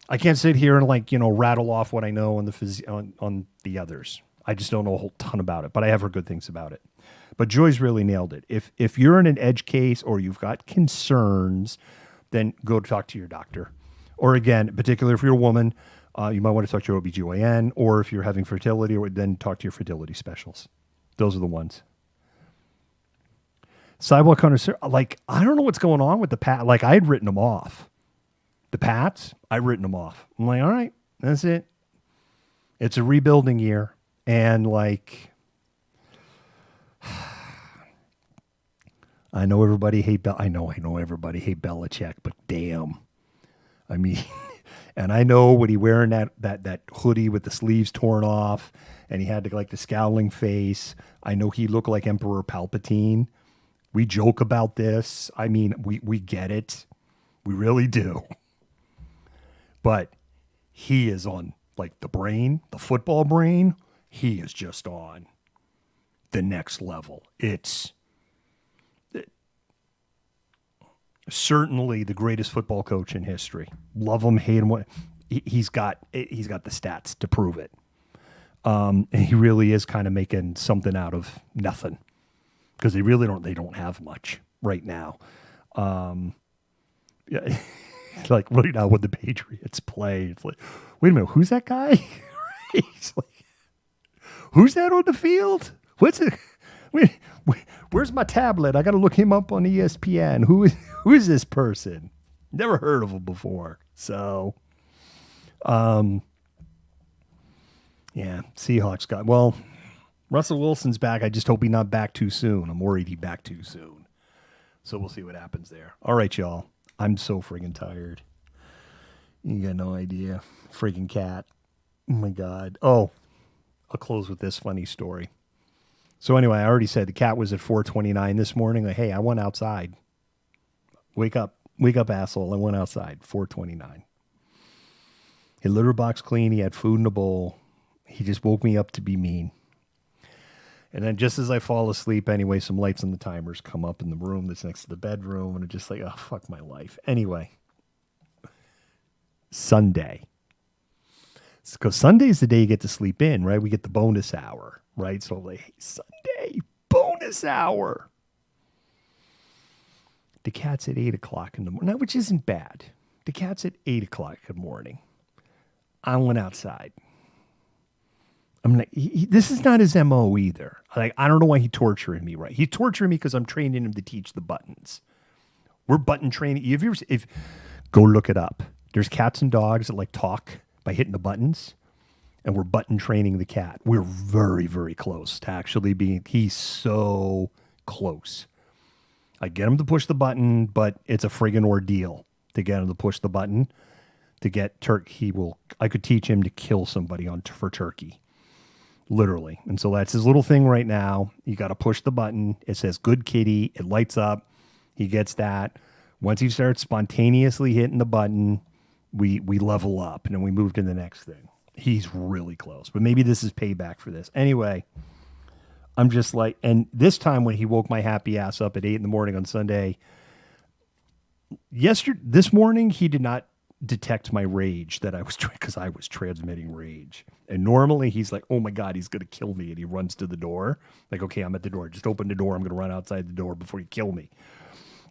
I can't sit here and rattle off what I know on on the others. I just don't know a whole ton about it, but I have heard good things about it. But Joy's really nailed it. If you're in an edge case or you've got concerns, then go talk to your doctor. Or again, particularly if you're a woman, you might want to talk to your OBGYN, or if you're having fertility, or then talk to your fertility specialist. Those are the ones. Sidewalk connoisseur, I don't know what's going on with the Pat. Like, I had written them off. The Pats, I'd written them off. I'm like, all right, that's it. It's a rebuilding year. And I know everybody hate I know everybody hate Belichick, but damn. I mean, and I know when he wearing that hoodie with the sleeves torn off, and he had the scowling face. I know he looked like Emperor Palpatine. We joke about this. I mean, we get it. We really do. But he is on the football brain. He is just on the next level. It's certainly the greatest football coach in history. Love him, hate him. He's got the stats to prove it. And he really is kind of making something out of nothing, because they don't have much right now. Yeah, right now when the Patriots play, it's like, wait a minute, who's that guy? He's like, who's that on the field? What's it? Where's my tablet? I got to look him up on ESPN. Who is this person? Never heard of him before. So, yeah, Seahawks got, Russell Wilson's back. I just hope he's not back too soon. I'm worried he's back too soon. So we'll see what happens there. All right, y'all. I'm so friggin' tired. You got no idea. Friggin' cat. Oh, my God. Oh, I'll close with this funny story. So anyway, I already said the cat was at 4:29 this morning. Like, hey, I went outside. Wake up, asshole. I went outside, 4:29. His litter box clean. He had food in a bowl. He just woke me up to be mean. And then just as I fall asleep anyway, some lights on the timers come up in the room that's next to the bedroom. And it's just like, oh, fuck my life. Anyway, Sunday. Because Sunday's the day you get to sleep in, right? We get the bonus hour, right? So like, hey, Sunday, bonus hour. The cat's at 8 o'clock in the morning, which isn't bad. The cat's at 8 o'clock in the morning. I went outside. I'm like, this is not his MO either. Like, I don't know why he's torturing me, right? He's torturing me because I'm training him to teach the buttons. We're button training. If go look it up. There's cats and dogs that talk by hitting the buttons, and we're button training the cat. We're very, very close to actually being. He's so close. I get him to push the button, but it's a friggin' ordeal to get him to push the button. To get turkey, I could teach him to kill somebody for turkey. Literally. And so that's his little thing right now. You got to push the button. It says good kitty. It lights up. He gets that. Once he starts spontaneously hitting the button, we level up and then we move to the next thing. He's really close, but maybe this is payback for this. Anyway, I'm just like, and this time when he woke my happy ass up at 8 a.m. on Sunday, this morning, he did not detect my rage because I was transmitting rage. And normally he's like, oh my God, he's going to kill me. And he runs to the door. Like, okay, I'm at the door. Just open the door. I'm going to run outside the door before you kill me.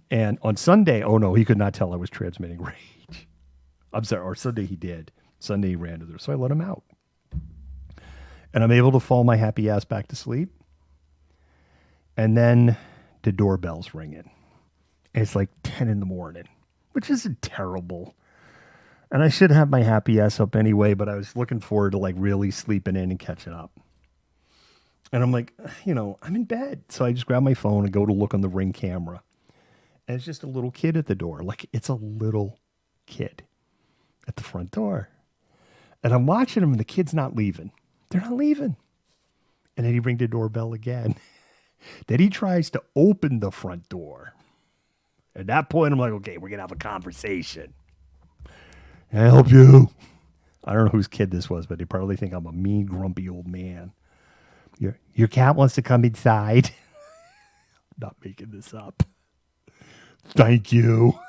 And on Sunday, oh no, he could not tell I was transmitting rage. I'm sorry. Or Sunday he did. Sunday he ran to the door. So I let him out. And I'm able to fall my happy ass back to sleep. And then the doorbell's ringing. And it's like 10 in the morning, which isn't terrible. And I should have my happy ass up anyway, but I was looking forward to really sleeping in and catching up. And I'm like, I'm in bed. So I just grab my phone and go to look on the Ring camera. And it's just a little kid at the door. Like, it's a little kid at the front door. And I'm watching him and the kid's not leaving. They're not leaving. And then he rings the doorbell again. Then he tries to open the front door. At that point, I'm like, okay, we're going to have a conversation. Can I help you? I don't know whose kid this was, but they probably think I'm a mean, grumpy old man. Your cat wants to come inside. I'm not making this up. Thank you.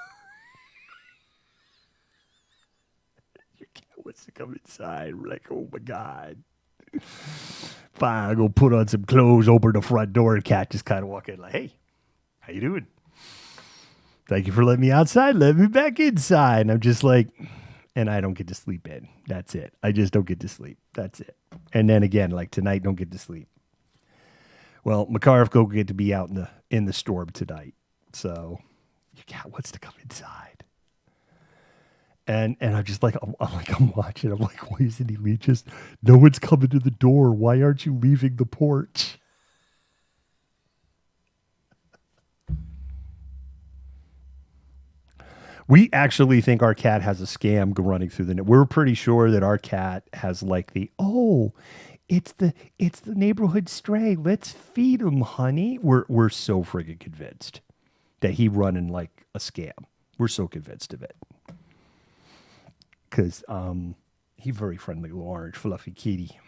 Your cat wants to come inside. We're like, oh my God. Fine, I'll go put on some clothes, open the front door, and cat just kind of walk in like, hey, how you doing? Thank you for letting me outside. Let me back inside. And I'm just like, and I don't get to sleep in. That's it. I just don't get to sleep. That's it. And then again, like tonight, don't get to sleep. Well, Makarov go get to be out in the storm tonight. So your cat wants to come inside. And I'm just like, I'm watching. I'm like, why isn't he leave? Just no one's coming to the door. Why aren't you leaving the porch? We actually think our cat has a scam running through the net. We're pretty sure that our cat has like it's the neighborhood stray. Let's feed him, honey. We're so friggin' convinced that he running like a scam. We're so convinced of it. Because he's very friendly, little orange, fluffy kitty.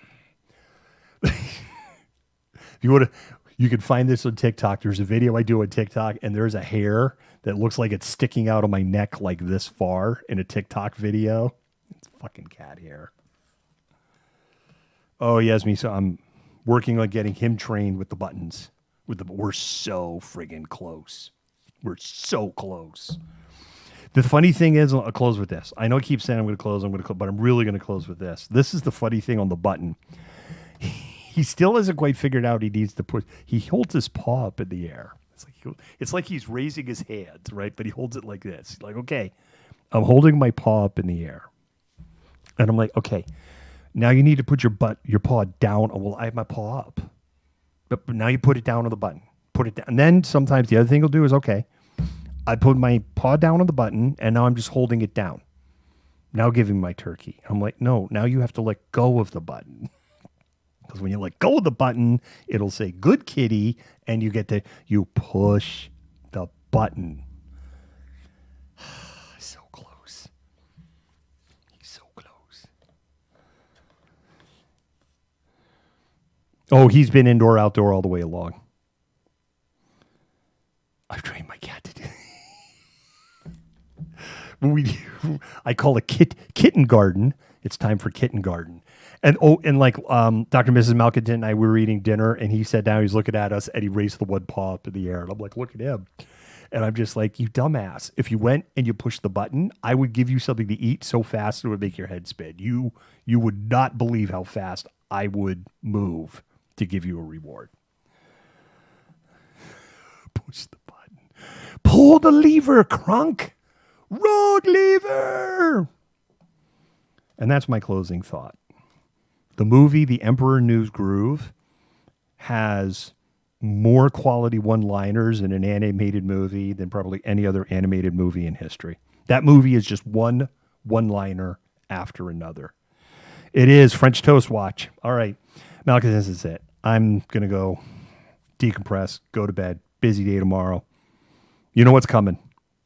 If you want to, you can find this on TikTok. There's a video I do on TikTok, and there's a hair that looks like it's sticking out of my neck like this far in a TikTok video. It's fucking cat hair. Oh, Yasmin, so I'm working on getting him trained with the buttons. We're so friggin' close. We're so close. The funny thing is, I'll close with this. I know I keep saying I'm going to close, but I'm really going to close with this. This is the funny thing on the button. He still hasn't quite figured out he needs to push. He holds his paw up in the air. It's like he's raising his hands, right? But he holds it like this. He's like, okay, I'm holding my paw up in the air. And I'm like, okay, now you need to put your paw down. Oh, well, I have my paw up. But now you put it down on the button. Put it down. And then sometimes the other thing he'll do is, okay, I put my paw down on the button, and now I'm just holding it down. Now give him my turkey. I'm like, no, now you have to let go of the button. Because when you let go of the button, it'll say, good kitty, and you push the button. So close. He's so close. Oh, he's been indoor, outdoor all the way along. I've trained my cat to do I call it kitten garden. It's time for kitten garden. And like Dr. and Mrs. Malcontentment and I were eating dinner, and he sat down, he's looking at us, and he raised the one paw up in the air. And I'm like, look at him. And I'm just like, you dumbass. If you went and you pushed the button, I would give you something to eat so fast it would make your head spin. You would not believe how fast I would move to give you a reward. Push the button. Pull the lever, crunk. Road lever. And that's my closing thought. The movie, The Emperor News Groove, has more quality one-liners in an animated movie than probably any other animated movie in history. That movie is just one-liner after another. It is French Toast Watch. All right, Malcolm, this is it. I'm going to go decompress, go to bed. Busy day tomorrow. You know what's coming.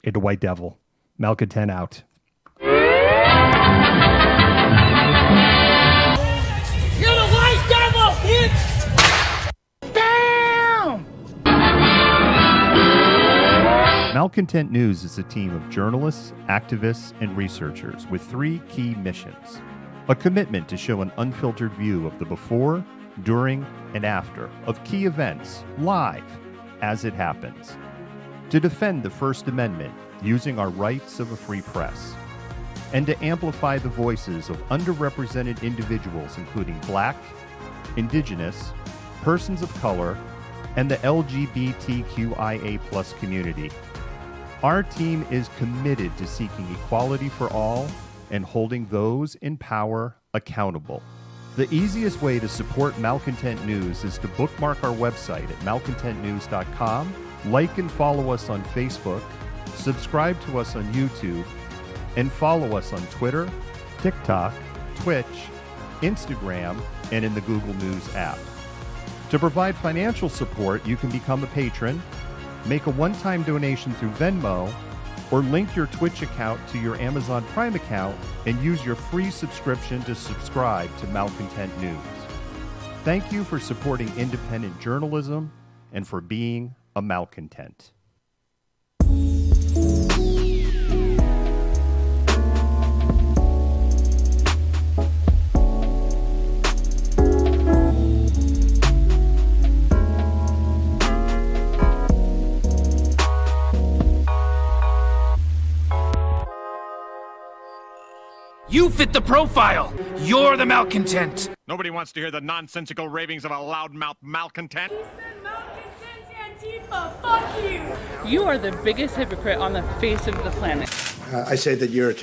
Into White Devil. Malcontent out. You're the White Devil, bitch! Damn! Malcontent News is a team of journalists, activists, and researchers with 3 key missions. A commitment to show an unfiltered view of the before, during, and after of key events live as it happens. To defend the First Amendment using our rights of a free press. And to amplify the voices of underrepresented individuals including Black, Indigenous, persons of color, and the LGBTQIA+ community. Our team is committed to seeking equality for all and holding those in power accountable. The easiest way to support Malcontent News is to bookmark our website at malcontentnews.com, like and follow us on Facebook, subscribe to us on YouTube, and follow us on Twitter, TikTok, Twitch, Instagram, and in the Google News app. To provide financial support, you can become a patron, make a one-time donation through Venmo, or link your Twitch account to your Amazon Prime account and use your free subscription to subscribe to Malcontent News. Thank you for supporting independent journalism and for being a malcontent. You fit the profile. You're the malcontent. Nobody wants to hear the nonsensical ravings of a loudmouth malcontent. He said malcontents Antifa. Fuck you. You are the biggest hypocrite on the face of the planet. I say that you're a terrorist.